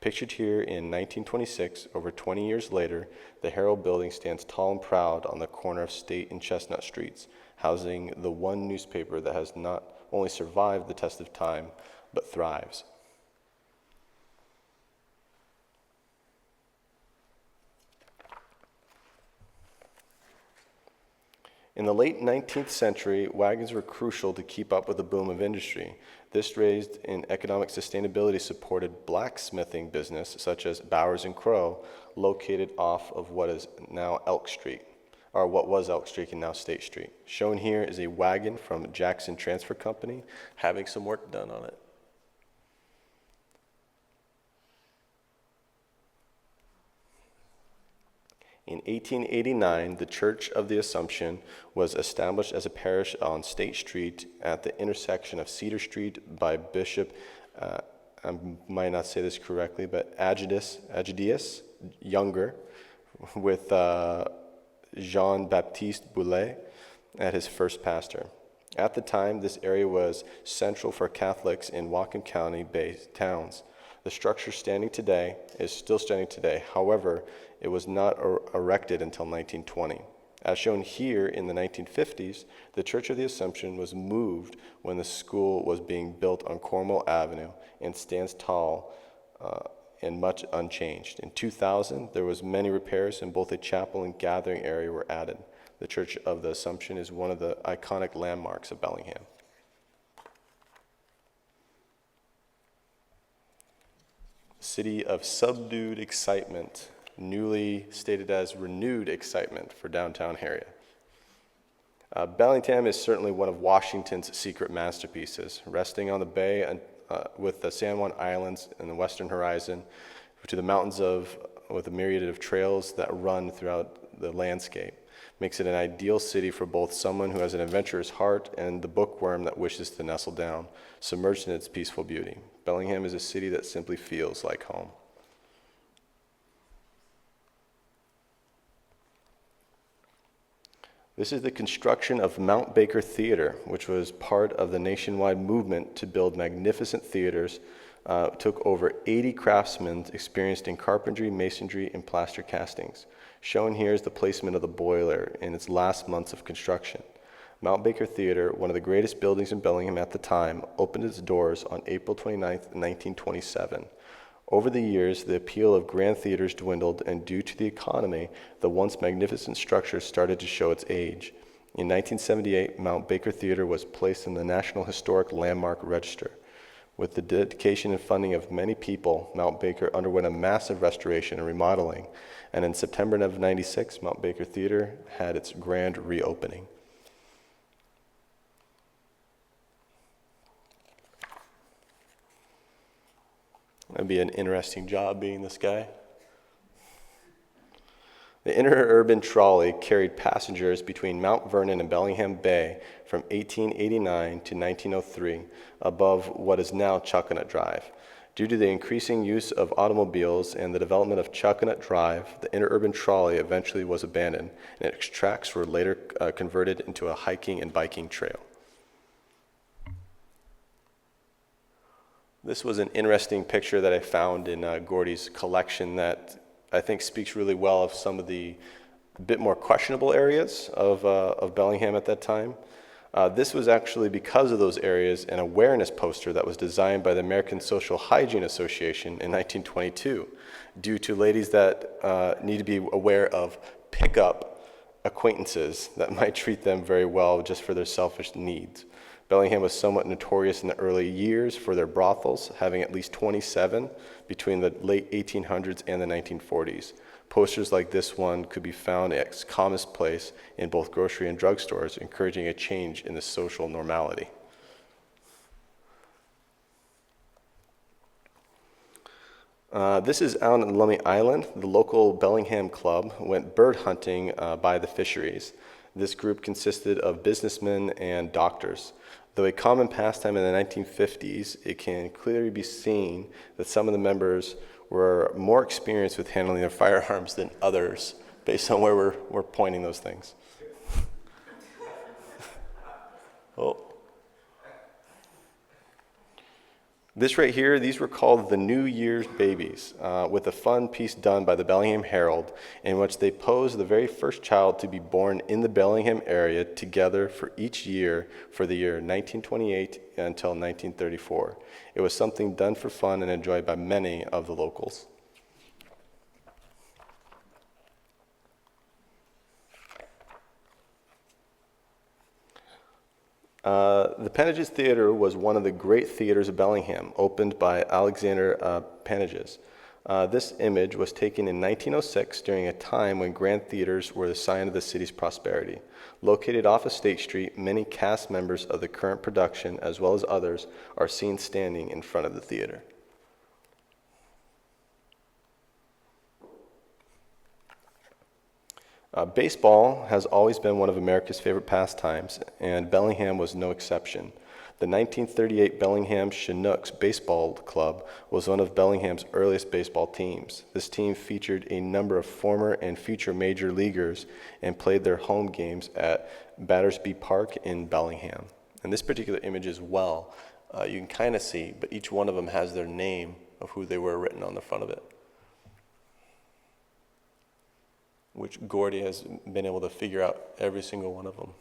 Speaker 1: Pictured here in 1926, over 20 years later, the Herald building stands tall and proud on the corner of State and Chestnut Streets, housing the one newspaper that has not only survived the test of time, but thrives. In the late 19th century, wagons were crucial to keep up with the boom of industry. This raised in economic sustainability supported blacksmithing business such as Bowers & Crow, located off of what is now Elk Street, or what was Elk Street and now State Street. Shown here is a wagon from Jackson Transfer Company having some work done on it. In 1889, the Church of the Assumption was established as a parish on State Street at the intersection of Cedar Street by Bishop, I might not say this correctly, but Agidius Younger, with Jean-Baptiste Boulet as his first pastor. At the time, this area was central for Catholics in Whatcom County-based towns. The structure is still standing today. However, it was not erected until 1920. As shown here in the 1950s, the Church of the Assumption was moved when the school was being built on Cornwall Avenue and stands tall and much unchanged. In 2000, there was many repairs and both a chapel and gathering area were added. The Church of the Assumption is one of the iconic landmarks of Bellingham. City of subdued excitement, newly stated as renewed excitement for downtown area. Bellingham is certainly one of Washington's secret masterpieces, resting on the bay with the San Juan Islands and the western horizon, to the mountains with a myriad of trails that run throughout the landscape. Makes it an ideal city for both someone who has an adventurous heart and the bookworm that wishes to nestle down, submerged in its peaceful beauty. Bellingham is a city that simply feels like home. This is the construction of Mount Baker Theater, which was part of the nationwide movement to build magnificent theaters. Took over 80 craftsmen experienced in carpentry, masonry, and plaster castings. Shown here is the placement of the boiler in its last months of construction. Mount Baker Theater, one of the greatest buildings in Bellingham at the time, opened its doors on April 29, 1927. Over the years, the appeal of grand theaters dwindled, and due to the economy, the once magnificent structure started to show its age. In 1978, Mount Baker Theater was placed in the National Historic Landmark Register. With the dedication and funding of many people, Mount Baker underwent a massive restoration and remodeling, and in September of '96, Mount Baker Theater had its grand reopening. That'd be an interesting job being this guy. The interurban trolley carried passengers between Mount Vernon and Bellingham Bay from 1889 to 1903 above what is now Chuckanut Drive. Due to the increasing use of automobiles and the development of Chuckanut Drive, the interurban trolley eventually was abandoned, and its tracks were later converted into a hiking and biking trail. This was an interesting picture that I found in Gordy's collection that I think speaks really well of some of the bit more questionable areas of Bellingham at that time. This was actually because of those areas an awareness poster that was designed by the American Social Hygiene Association in 1922 due to ladies that need to be aware of pickup acquaintances that might treat them very well just for their selfish needs. Bellingham was somewhat notorious in the early years for their brothels, having at least 27 between the late 1800s and the 1940s. Posters like this one could be found at its commonest place in both grocery and drugstores, encouraging a change in the social normality. This is out on Lummi Island. The local Bellingham club went bird hunting by the fisheries. This group consisted of businessmen and doctors. Though a common pastime in the 1950s, it can clearly be seen that some of the members were more experienced with handling their firearms than others, based on where we're pointing those things. Oh. This right here, these were called the New Year's babies, with a fun piece done by the Bellingham Herald, in which they posed the very first child to be born in the Bellingham area together for each year for the year 1928 until 1934. It was something done for fun and enjoyed by many of the locals. The Pantages Theater was one of the great theaters of Bellingham, opened by Alexander Pantages. This image was taken in 1906 during a time when grand theaters were the sign of the city's prosperity. Located off of State Street, many cast members of the current production, as well as others, are seen standing in front of the theater. Baseball has always been one of America's favorite pastimes, and Bellingham was no exception. The 1938 Bellingham Chinooks Baseball Club was one of Bellingham's earliest baseball teams. This team featured a number of former and future major leaguers and played their home games at Battersby Park in Bellingham. And this particular image as well, you can kind of see, but each one of them has their name of who they were written on the front of it, which Gordy has been able to figure out every single one of them.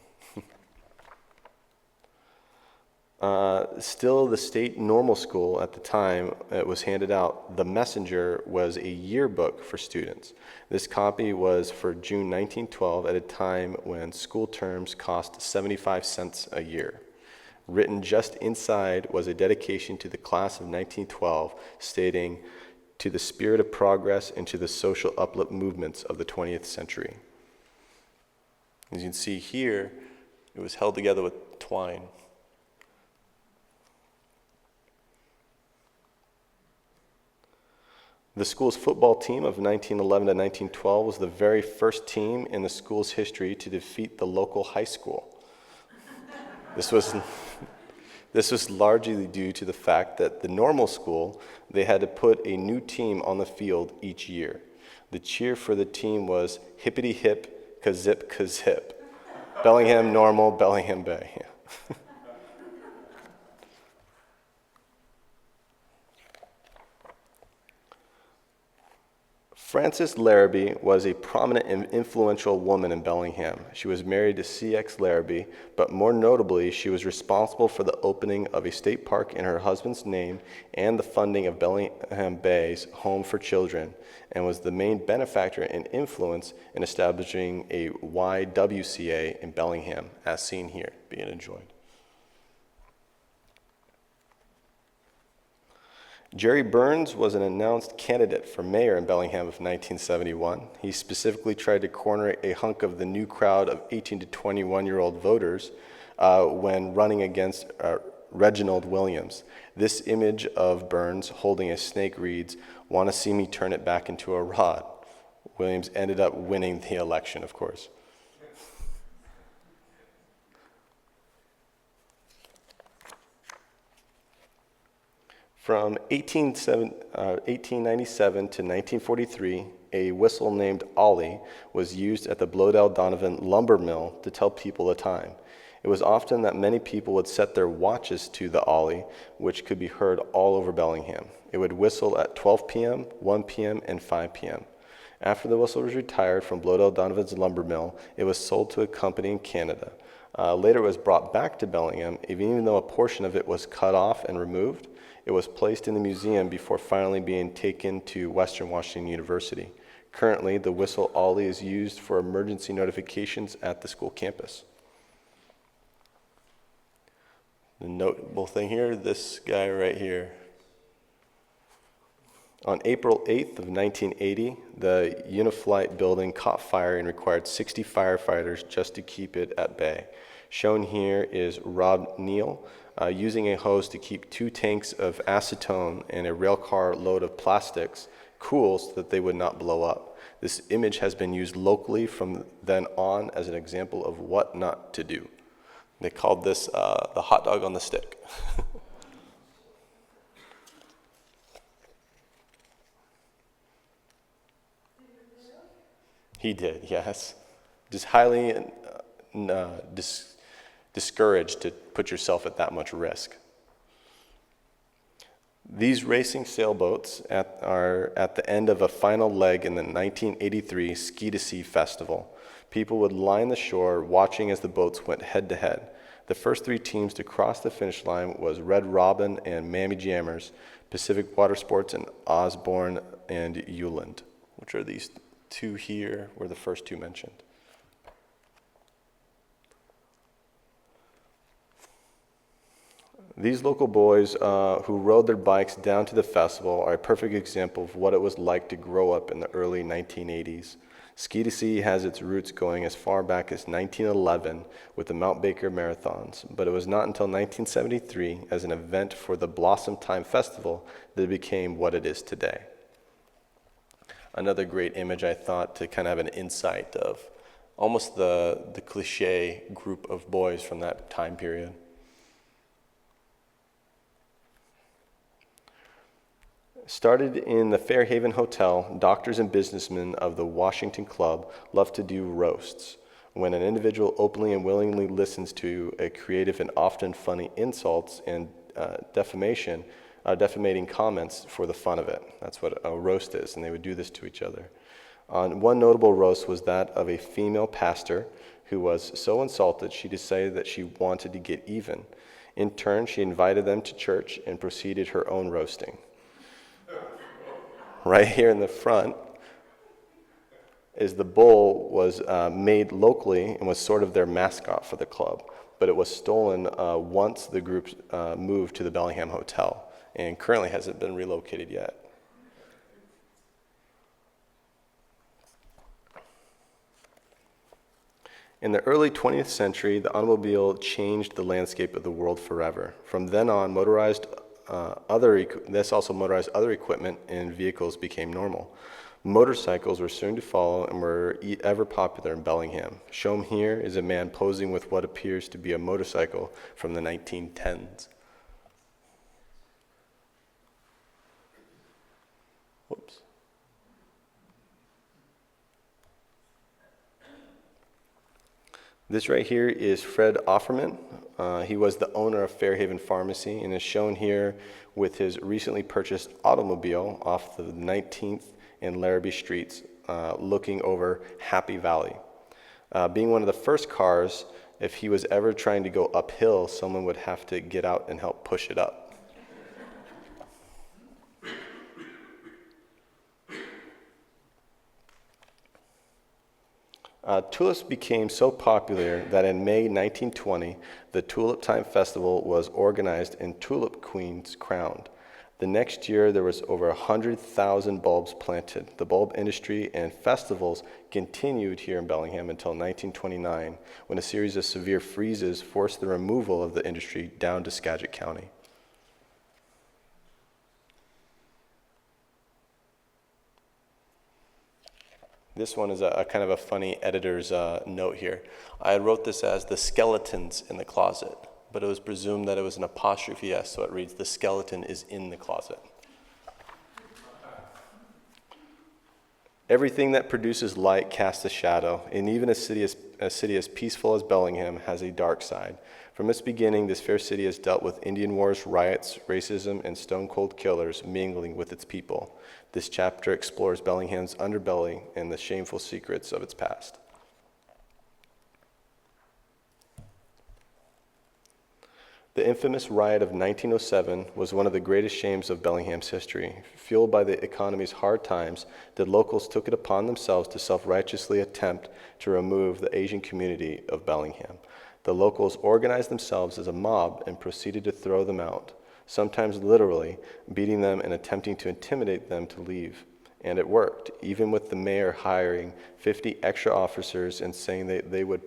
Speaker 1: Still, the state normal school at the time it was handed out, The Messenger was a yearbook for students. This copy was for June 1912 at a time when school terms cost 75 cents a year. Written just inside was a dedication to the class of 1912 stating, "To the spirit of progress and to the social uplift movements of the 20th century." As you can see here, it was held together with twine. The school's football team of 1911 to 1912 was the very first team in the school's history to defeat the local high school. This was largely due to the fact that the normal school, they had to put a new team on the field each year. The cheer for the team was hippity hip, kazip kazip. Bellingham normal, Bellingham Bay. Frances Larrabee was a prominent and influential woman in Bellingham. She was married to C.X. Larrabee, but more notably, she was responsible for the opening of a state park in her husband's name and the funding of Bellingham Bay's Home for Children, and was the main benefactor and influence in establishing a YWCA in Bellingham, as seen here, being enjoyed. Jerry Burns was an announced candidate for mayor in Bellingham of 1971. He specifically tried to corner a hunk of the new crowd of 18 to 21-year-old voters when running against Reginald Williams. This image of Burns holding a snake reads, "Want to see me turn it back into a rod?" Williams ended up winning the election, of course. From 1897 to 1943, a whistle named Ollie was used at the Blodell Donovan lumber mill to tell people the time. It was often that many people would set their watches to the Ollie, which could be heard all over Bellingham. It would whistle at 12 p.m., 1 p.m., and 5 p.m. After the whistle was retired from Blodell Donovan's lumber mill, it was sold to a company in Canada. Later, it was brought back to Bellingham, even though a portion of it was cut off and removed. It was placed in the museum before finally being taken to Western Washington University. Currently, the whistle Ollie is used for emergency notifications at the school campus. The notable thing here, this guy right here. On April 8th of 1980, the Uniflight building caught fire and required 60 firefighters just to keep it at bay. Shown here is Rob Neal, using a hose to keep 2 tanks of acetone and a railcar load of plastics cool so that they would not blow up. This image has been used locally from then on as an example of what not to do. They called this the hot dog on the stick. He did, yes. Just highly discouraged to put yourself at that much risk. These racing sailboats are at the end of a final leg in the 1983 Ski to Sea Festival. People would line the shore watching as the boats went head to head. The first 3 teams to cross the finish line was Red Robin and Mammy Jammers, Pacific Water Sports, and Osborne and Euland, which are these 2 here were the first 2 mentioned. These local boys who rode their bikes down to the festival are a perfect example of what it was like to grow up in the early 1980s. Ski to Sea has its roots going as far back as 1911 with the Mount Baker Marathons, but it was not until 1973 as an event for the Blossom Time Festival that it became what it is today. Another great image, I thought, to kind of have an insight of almost the cliche group of boys from that time period. Started in the Fairhaven Hotel, doctors and businessmen of the Washington Club love to do roasts. When an individual openly and willingly listens to a creative and often funny insults and defamating comments for the fun of it. That's what a roast is, and they would do this to each other. One notable roast was that of a female pastor who was so insulted she decided that she wanted to get even. In turn, she invited them to church and proceeded her own roasting. Right here in the front is the bull was made locally and was sort of their mascot for the club, but it was stolen once the group moved to the Bellingham Hotel and currently hasn't been relocated yet. In the early 20th century, the automobile changed the landscape of the world forever. From then on, this also motorized other equipment and vehicles became normal. Motorcycles were soon to follow and were ever popular in Bellingham. Shown here is a man posing with what appears to be a motorcycle from the 1910s. Whoops. This right here is Fred Offerman. He was the owner of Fairhaven Pharmacy and is shown here with his recently purchased automobile off the 19th and Larrabee Streets, looking over Happy Valley. Being one of the first cars, if he was ever trying to go uphill, someone would have to get out and help push it up. Tulips became so popular that in May 1920, the Tulip Time Festival was organized and tulip queens crowned. The next year, there was over 100,000 bulbs planted. The bulb industry and festivals continued here in Bellingham until 1929, when a series of severe freezes forced the removal of the industry down to Skagit County. This one is a kind of a funny editor's note here. I wrote this as the skeletons in the closet, but it was presumed that it was an apostrophe S, so it reads the skeleton is in the closet. Everything that produces light casts a shadow, and even a city as peaceful as Bellingham has a dark side. From its beginning, this fair city has dealt with Indian wars, riots, racism, and stone-cold killers mingling with its people. This chapter explores Bellingham's underbelly and the shameful secrets of its past. The infamous riot of 1907 was one of the greatest shames of Bellingham's history. Fueled by the economy's hard times, the locals took it upon themselves to self-righteously attempt to remove the Asian community of Bellingham. The locals organized themselves as a mob and proceeded to throw them out, sometimes literally beating them and attempting to intimidate them to leave. And it worked, even with the mayor hiring 50 extra officers and saying they would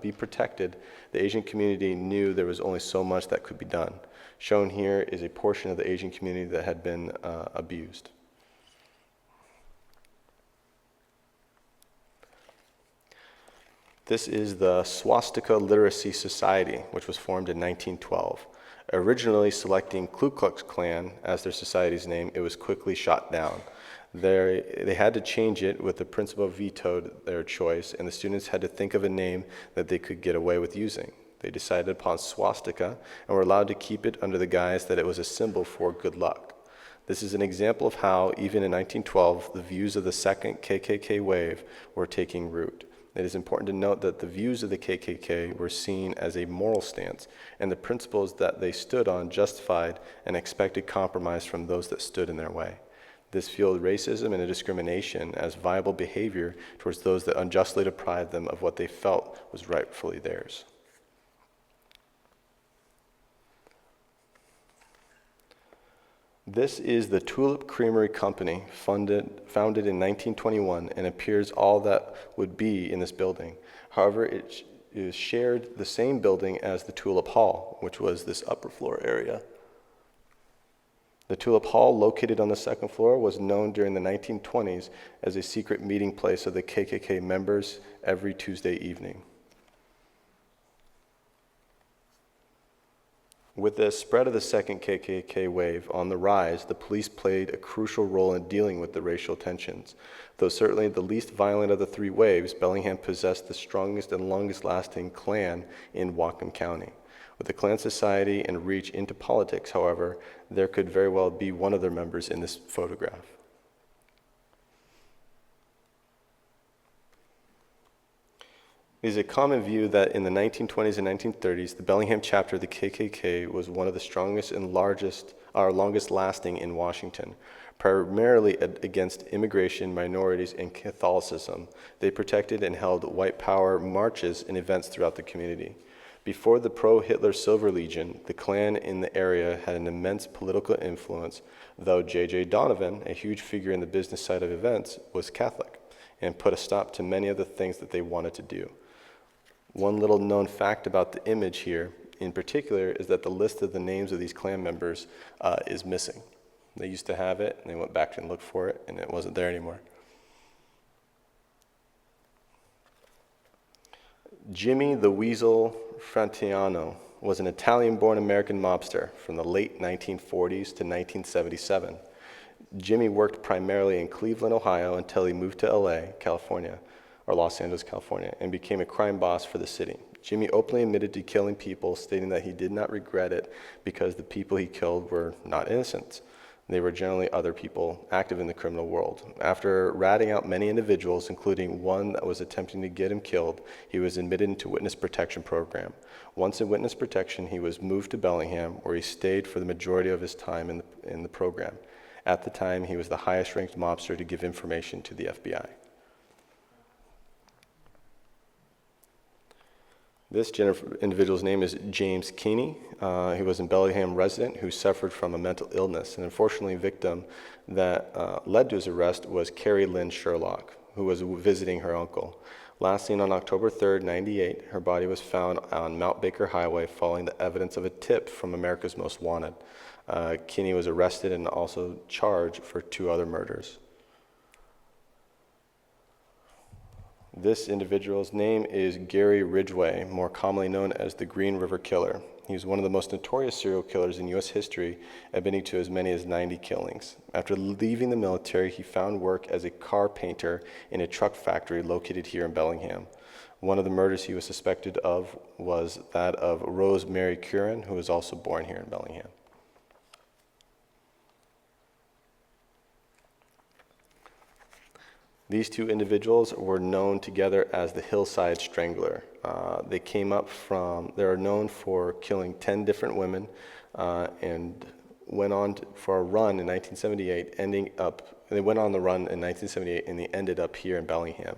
Speaker 1: be protected. The Asian community knew there was only so much that could be done. Shown here is a portion of the Asian community that had been abused. This is the Swastika Literacy Society, which was formed in 1912. Originally selecting Ku Klux Klan as their society's name, it was quickly shot down. They had to change it with the principal vetoed their choice, and the students had to think of a name that they could get away with using. They decided upon swastika and were allowed to keep it under the guise that it was a symbol for good luck. This is an example of how, even in 1912, the views of the second KKK wave were taking root. It is important to note that the views of the KKK were seen as a moral stance, and the principles that they stood on justified an expected compromise from those that stood in their way. This fueled racism and discrimination as viable behavior towards those that unjustly deprived them of what they felt was rightfully theirs. This is the Tulip Creamery Company, founded in 1921, and appears all that would be in this building. However, it is shared the same building as the Tulip Hall, which was this upper floor area. The Tulip Hall, located on the second floor, was known during the 1920s as a secret meeting place of the KKK members every Tuesday evening. With the spread of the second KKK wave on the rise, the police played a crucial role in dealing with the racial tensions. Though certainly the least violent of the three waves, Bellingham possessed the strongest and longest-lasting Klan in Whatcom County. With the Klan society and reach into politics, however, there could very well be one of their members in this photograph. It is a common view that in the 1920s and 1930s, the Bellingham chapter of the KKK was one of the strongest and longest lasting in Washington, primarily against immigration, minorities, and Catholicism. They protected and held white power marches and events throughout the community. Before the pro-Hitler Silver Legion, the Klan in the area had an immense political influence, though J.J. Donovan, a huge figure in the business side of events, was Catholic and put a stop to many of the things that they wanted to do. One little known fact about the image here in particular is that the list of the names of these Klan members is missing. They used to have it, and they went back and looked for it, and it wasn't there anymore. Jimmy the Weasel Fratiano was an Italian-born American mobster from the late 1940s to 1977. Jimmy worked primarily in Cleveland, Ohio, until he moved to Los Angeles, California, and became a crime boss for the city. Jimmy openly admitted to killing people, stating that he did not regret it because the people he killed were not innocent. They were generally other people active in the criminal world. After ratting out many individuals, including one that was attempting to get him killed, he was admitted into witness protection program. Once in witness protection, he was moved to Bellingham, where he stayed for the majority of his time in the program. At the time, he was the highest ranked mobster to give information to the FBI. This individual's name is James Keeney. He was a Bellingham resident who suffered from a mental illness, and unfortunately, a victim that led to his arrest was Carrie Lynn Sherlock, who was visiting her uncle. Last seen on October 3rd, 1998, her body was found on Mount Baker Highway following the evidence of a tip from America's Most Wanted. Keeney was arrested and also charged for 2 other murders. This individual's name is Gary Ridgway, more commonly known as the Green River Killer. He was one of the most notorious serial killers in U.S. history, admitting to as many as 90 killings. After leaving the military, he found work as a car painter in a truck factory located here in Bellingham. One of the murders he was suspected of was that of Rose Mary Curran, who was also born here in Bellingham. These 2 individuals were known together as the Hillside Strangler. They are known for killing 10 different women and went on for a run in 1978, they went on the run in 1978 and they ended up here in Bellingham.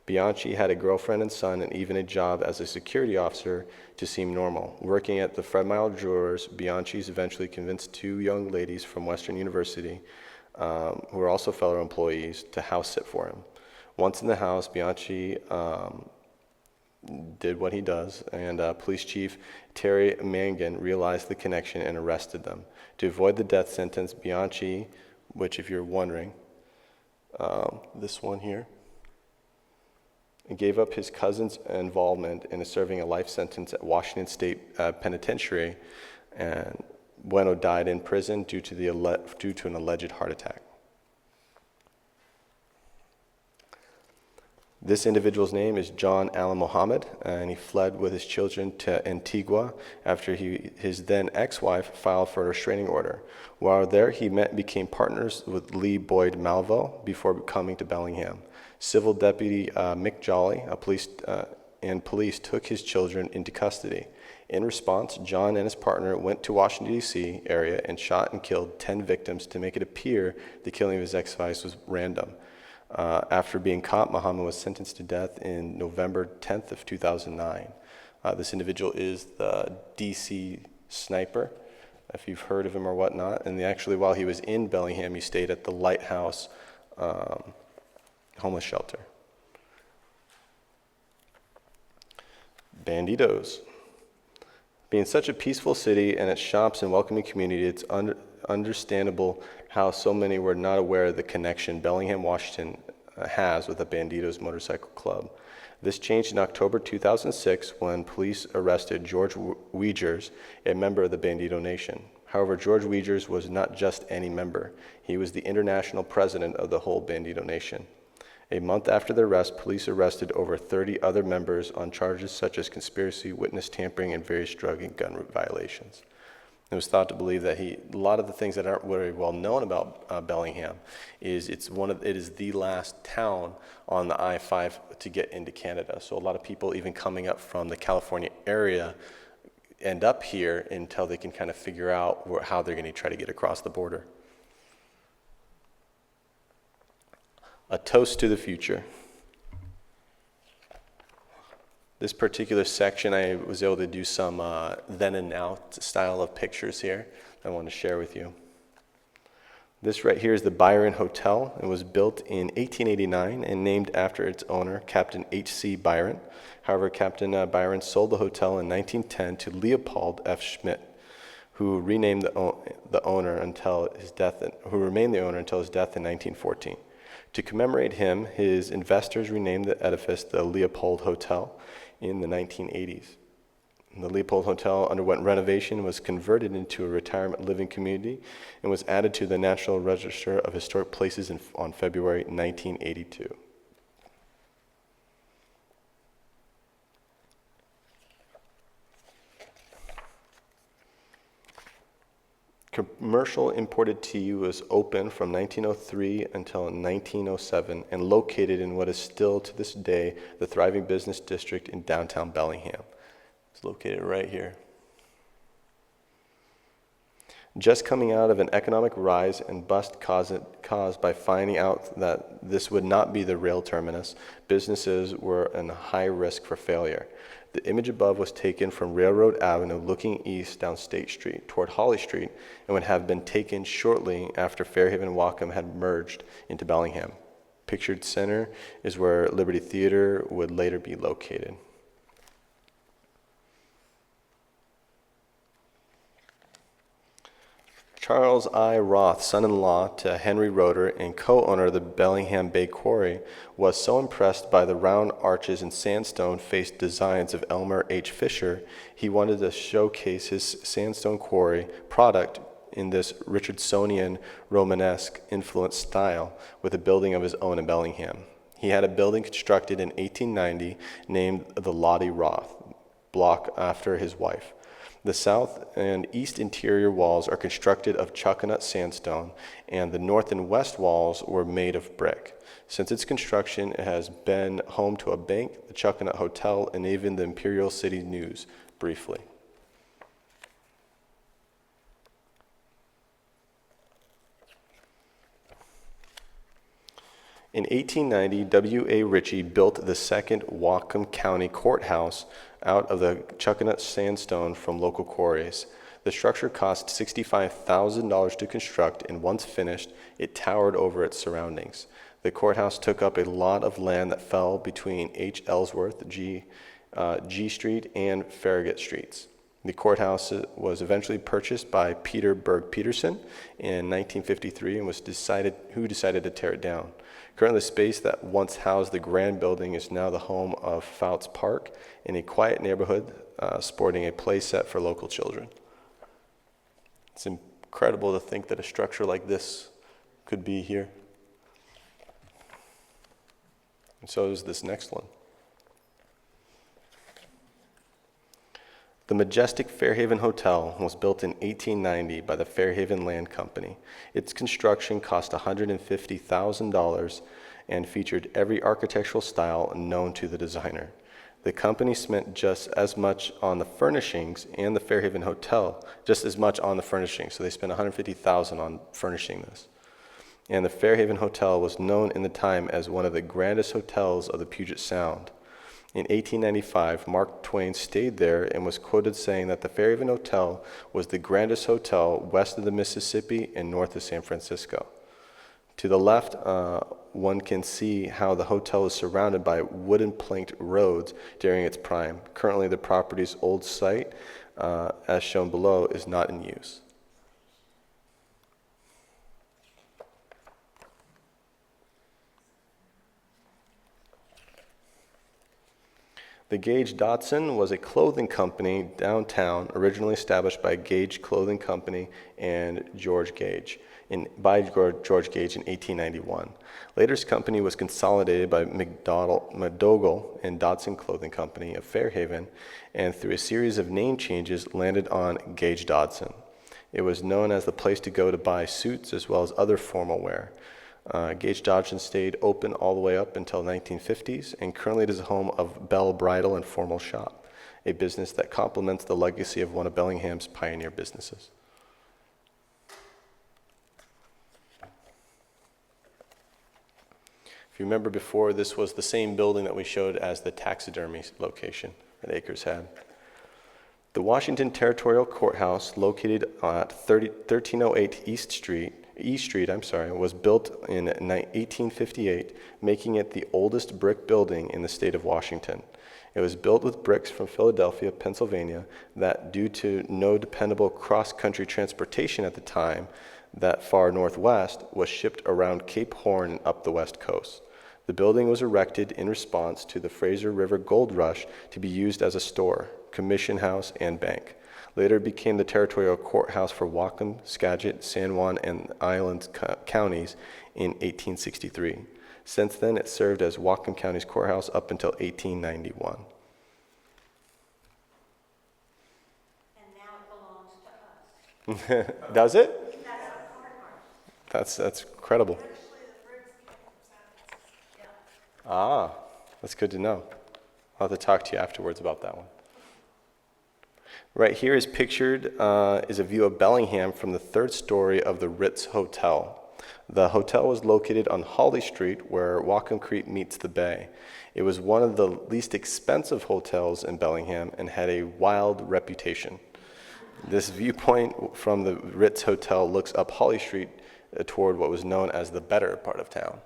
Speaker 1: Bianchi had a girlfriend and son and even a job as a security officer to seem normal. Working at the Fred Meyer Jewelers, Bianchi's eventually convinced 2 young ladies from Western University who were also fellow employees, to house sit for him. Once in the house, Bianchi did what he does, and Police Chief Terry Mangan realized the connection and arrested them. To avoid the death sentence, Bianchi, which if you're wondering, this one here, gave up his cousin's involvement in serving a life sentence at Washington State Penitentiary, and Bueno died in prison due to an alleged heart attack. This individual's name is John Allen Muhammad, and he fled with his children to Antigua after his then ex-wife filed for a restraining order. While there, he became partners with Lee Boyd Malvo before coming to Bellingham. Civil Deputy Mick Jolly, police took his children into custody. In response, John and his partner went to Washington, D.C. area and shot and killed 10 victims to make it appear the killing of his ex-wife was random. After being caught, Muhammad was sentenced to death in November 10th of 2009. This individual is the D.C. sniper, if you've heard of him or whatnot. And actually, while he was in Bellingham, he stayed at the Lighthouse homeless shelter. Banditos. Being such a peaceful city and its shops and welcoming community, it's understandable how so many were not aware of the connection Bellingham, Washington has with the Banditos Motorcycle Club. This changed in October 2006 when police arrested George Weegers, a member of the Bandito Nation. However, George Weegers was not just any member. He was the international president of the whole Bandito Nation. A month after the arrest, police arrested over 30 other members on charges such as conspiracy, witness tampering, and various drug and gun violations. It was thought to believe that a lot of the things that aren't very well known about Bellingham is it is the last town on the I-5 to get into Canada. So a lot of people even coming up from the California area end up here until they can kind of figure out how they're going to try to get across the border. A toast to the future. This particular section, I was able to do some then and now style of pictures here I want to share with you. This right here is the Byron Hotel. It was built in 1889 and named after its owner, Captain H.C. Byron. However, Captain Byron sold the hotel in 1910 to Leopold F. Schmidt, who remained the owner until his death in 1914. To commemorate him, his investors renamed the edifice the Leopold Hotel in the 1980s. The Leopold Hotel underwent renovation, was converted into a retirement living community, and was added to the National Register of Historic Places on February 1982. Commercial imported tea was open from 1903 until 1907 and located in what is still to this day the thriving business district in downtown Bellingham. It's located right here. Just coming out of an economic rise and bust caused by finding out that this would not be the rail terminus, businesses were in high risk for failure. The image above was taken from Railroad Avenue looking east down State Street toward Holly Street and would have been taken shortly after Fairhaven and Wacom had merged into Bellingham. Pictured center is where Liberty Theater would later be located. Charles I. Roth, son-in-law to Henry Roeder and co-owner of the Bellingham Bay Quarry, was so impressed by the round arches and sandstone-faced designs of Elmer H. Fisher, he wanted to showcase his sandstone quarry product in this Richardsonian Romanesque influenced style with a building of his own in Bellingham. He had a building constructed in 1890 named the Lottie Roth, block after his wife. The south and east interior walls are constructed of Chuckanut sandstone, and the north and west walls were made of brick. Since its construction, it has been home to a bank, the Chuckanut Hotel, and even the Imperial City News, briefly. In 1890, W.A. Ritchie built the second Whatcom County Courthouse out of the Chuckanut sandstone from local quarries. The structure cost $65,000 to construct, and once finished, it towered over its surroundings. The courthouse took up a lot of land that fell between H. Ellsworth, G Street, and Farragut Streets. The courthouse was eventually purchased by Peter Berg Peterson in 1953 and decided to tear it down. Currently, the space that once housed the grand building is now the home of Fouts Park, in a quiet neighborhood sporting a play set for local children. It's incredible to think that a structure like this could be here. And so is this next one. The majestic Fairhaven Hotel was built in 1890 by the Fairhaven Land Company. Its construction cost $150,000 and featured every architectural style known to the designer. The company spent just as much on the furnishings and the Fairhaven Hotel, just as much on the furnishings. So they spent $150,000 on furnishing this. And the Fairhaven Hotel was known in the time as one of the grandest hotels of the Puget Sound. In 1895, Mark Twain stayed there and was quoted saying that the Fairhaven Hotel was the grandest hotel west of the Mississippi and north of San Francisco. To the left, one can see how the hotel is surrounded by wooden planked roads during its prime. Currently, the property's old site, as shown below, is not in use. The Gage Dodson was a clothing company downtown, originally established by Gage Clothing Company and George Gage in 1891. Later, his company was consolidated by McDougall and Dodson Clothing Company of Fairhaven, and through a series of name changes, landed on Gage Dodson. It was known as the place to go to buy suits as well as other formal wear. Gage Dodson stayed open all the way up until the 1950s, and currently it is the home of Bell Bridal and Formal Shop, a business that complements the legacy of one of Bellingham's pioneer businesses. If you remember before, this was the same building that we showed as the taxidermy location that Akers had. The Washington Territorial Courthouse, located at 1308 East Street, was built in 1858, making it the oldest brick building in the state of Washington. It was built with bricks from Philadelphia, Pennsylvania, that due to no dependable cross-country transportation at the time, that far northwest, was shipped around Cape Horn and up the west coast. The building was erected in response to the Fraser River Gold Rush to be used as a store, commission house, and bank. Later, it became the territorial courthouse for Whatcom, Skagit, San Juan, and Island counties in 1863. Since then, it served as Whatcom County's courthouse up until 1891.
Speaker 2: And now it belongs to us.
Speaker 1: Does it?
Speaker 2: That's our courthouse.
Speaker 1: That's incredible.
Speaker 2: Actually, the bricks came from San Francisco. Yeah.
Speaker 1: Ah, that's good to know. I'll have to talk to you afterwards about that one. Right here is pictured is a view of Bellingham from the third story of the Ritz Hotel. The hotel was located on Holly Street, where Whatcom Creek meets the bay. It was one of the least expensive hotels in Bellingham and had a wild reputation. This viewpoint from the Ritz Hotel looks up Holly Street toward what was known as the better part of town.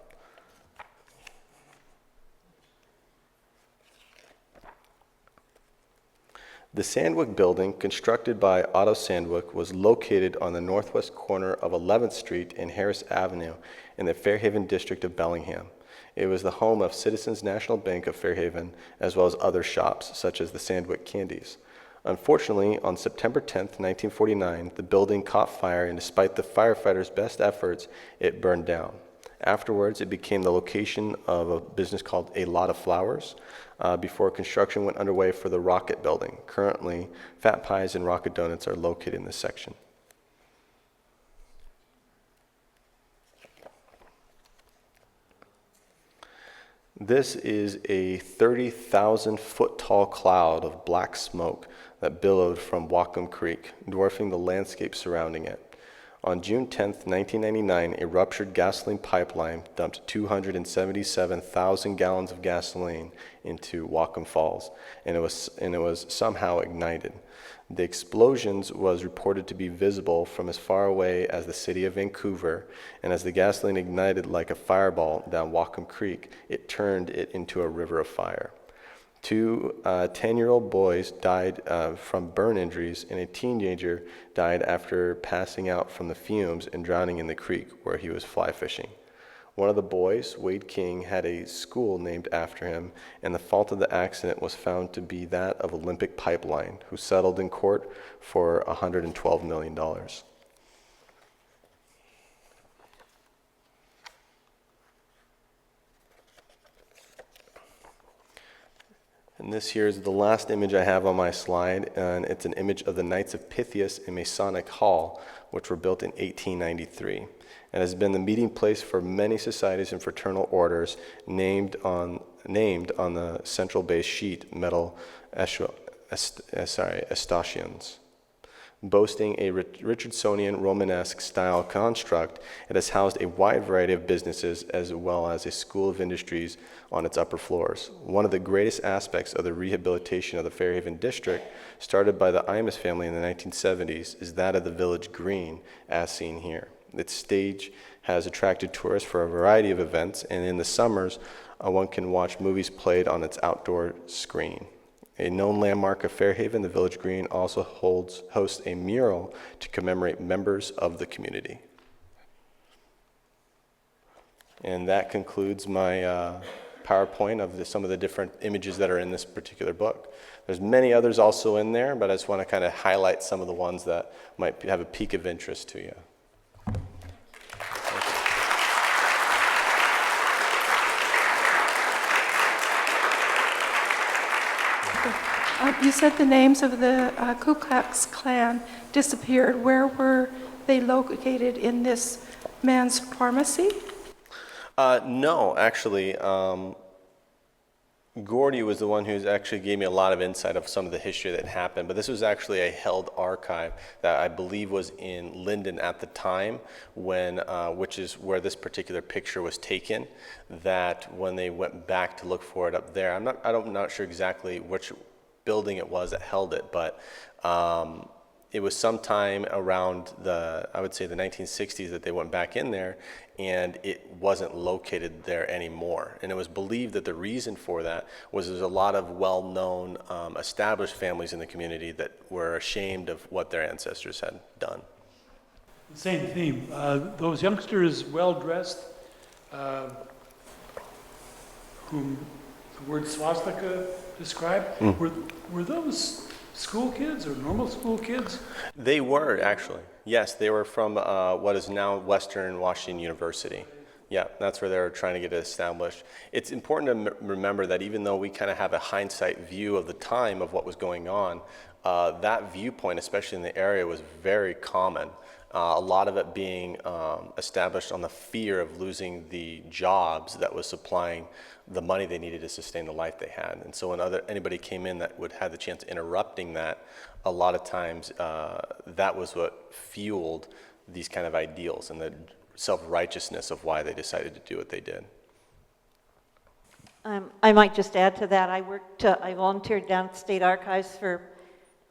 Speaker 1: The Sandwick Building, constructed by Otto Sandwick, was located on the northwest corner of 11th Street and Harris Avenue in the Fairhaven district of Bellingham. It was the home of Citizens National Bank of Fairhaven, as well as other shops, such as the Sandwick Candies. Unfortunately, on September 10, 1949, the building caught fire, and despite the firefighters' best efforts, it burned down. Afterwards, it became the location of a business called A Lot of Flowers, before construction went underway for the Rocket Building. Currently, Fat Pies and Rocket Donuts are located in this section. This is a 30,000-foot tall cloud of black smoke that billowed from Whatcom Creek, dwarfing the landscape surrounding it. On June 10, 1999, a ruptured gasoline pipeline dumped 277,000 gallons of gasoline into Whatcom Falls, and it was somehow ignited. The explosions was reported to be visible from as far away as the city of Vancouver, and as the gasoline ignited like a fireball down Whatcom Creek, it turned it into a river of fire. Two 10-year-old boys died from burn injuries, and a teenager died after passing out from the fumes and drowning in the creek where he was fly fishing. One of the boys, Wade King, had a school named after him, and the fault of the accident was found to be that of Olympic Pipeline, who settled in court for $112 million. And this here is the last image I have on my slide, and it's an image of the Knights of Pythias in Masonic Hall, which were built in 1893, and has been the meeting place for many societies and fraternal orders named on the central base sheet metal escutcheons. Boasting a Richardsonian Romanesque style construct, it has housed a wide variety of businesses as well as a school of industries on its upper floors. One of the greatest aspects of the rehabilitation of the Fairhaven district, started by the Imus family in the 1970s, is that of the village green, as seen here. Its stage has attracted tourists for a variety of events, and in the summers, one can watch movies played on its outdoor screen. A known landmark of Fairhaven, the Village Green also hosts a mural to commemorate members of the community. And that concludes my PowerPoint of some of the different images that are in this particular book. There's many others also in there, but I just want to kind of highlight some of the ones that might have a peak of interest to you.
Speaker 3: You said the names of the Ku Klux Klan disappeared. Where were they located in this man's pharmacy?
Speaker 1: No, actually, Gordy was the one who actually gave me a lot of insight of some of the history that happened, but this was actually a held archive that I believe was in Linden at the time, when, which is where this particular picture was taken, that when they went back to look for it up there, I'm not sure exactly which building it was that held it, but it was sometime around I would say the 1960s that they went back in there, and it wasn't located there anymore. And it was believed that the reason for that was there's a lot of well-known established families in the community that were ashamed of what their ancestors had done.
Speaker 4: Same theme. Those youngsters, well-dressed, whom the word swastika described, were those school kids or normal school kids?
Speaker 1: They were, actually. Yes, they were from what is now Western Washington University. Yeah, that's where they were trying to get it established. It's important to remember that even though we kind of have a hindsight view of the time of what was going on, that viewpoint, especially in the area, was very common. A lot of it being established on the fear of losing the jobs that was supplying the money they needed to sustain the life they had. And so when anybody came in that would have the chance of interrupting that, a lot of times that was what fueled these kind of ideals and the self-righteousness of why they decided to do what they did.
Speaker 2: I might just add to that. I volunteered down at the State Archives for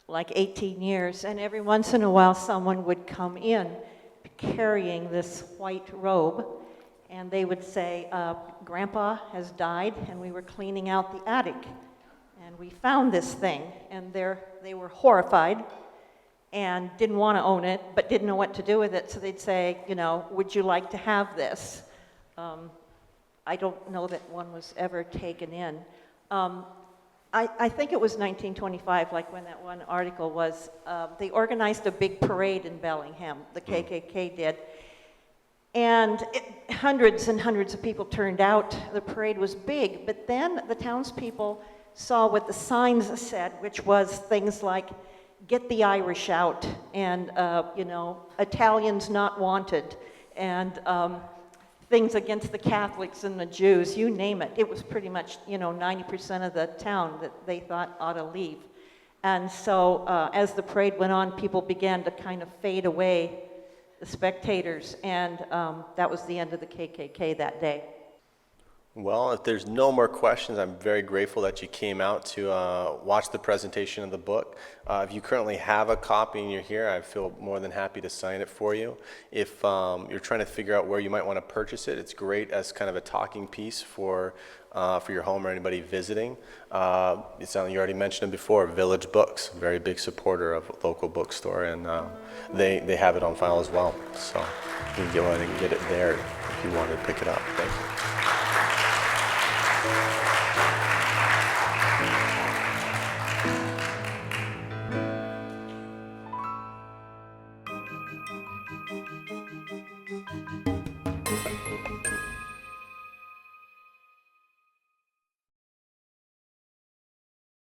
Speaker 2: like 18 years, and every once in a while someone would come in carrying this white robe, and they would say, Grandpa has died, and we were cleaning out the attic, and we found this thing, and they were horrified and didn't want to own it, but didn't know what to do with it, so they'd say, would you like to have this? I don't know that one was ever taken in. I think it was 1925, like when that one article was, they organized a big parade in Bellingham, the KKK did, and hundreds and hundreds of people turned out. The parade was big, but then the townspeople saw what the signs said, which was things like, get the Irish out, and, Italians not wanted, and things against the Catholics and the Jews, you name it. It was pretty much, 90% of the town that they thought ought to leave. And so as the parade went on, people began to kind of fade away the spectators, and that was the end of the KKK that day.
Speaker 1: Well, if there's no more questions, I'm very grateful that you came out to watch the presentation of the book. If you currently have a copy and you're here, I feel more than happy to sign it for you. If you're trying to figure out where you might want to purchase it, it's great as kind of a talking piece for your home or anybody visiting. It's something you already mentioned it before, Village Books, very big supporter of a local bookstore, and they have it on file as well. So you can go ahead and get it there if you want to pick it up. Thank you.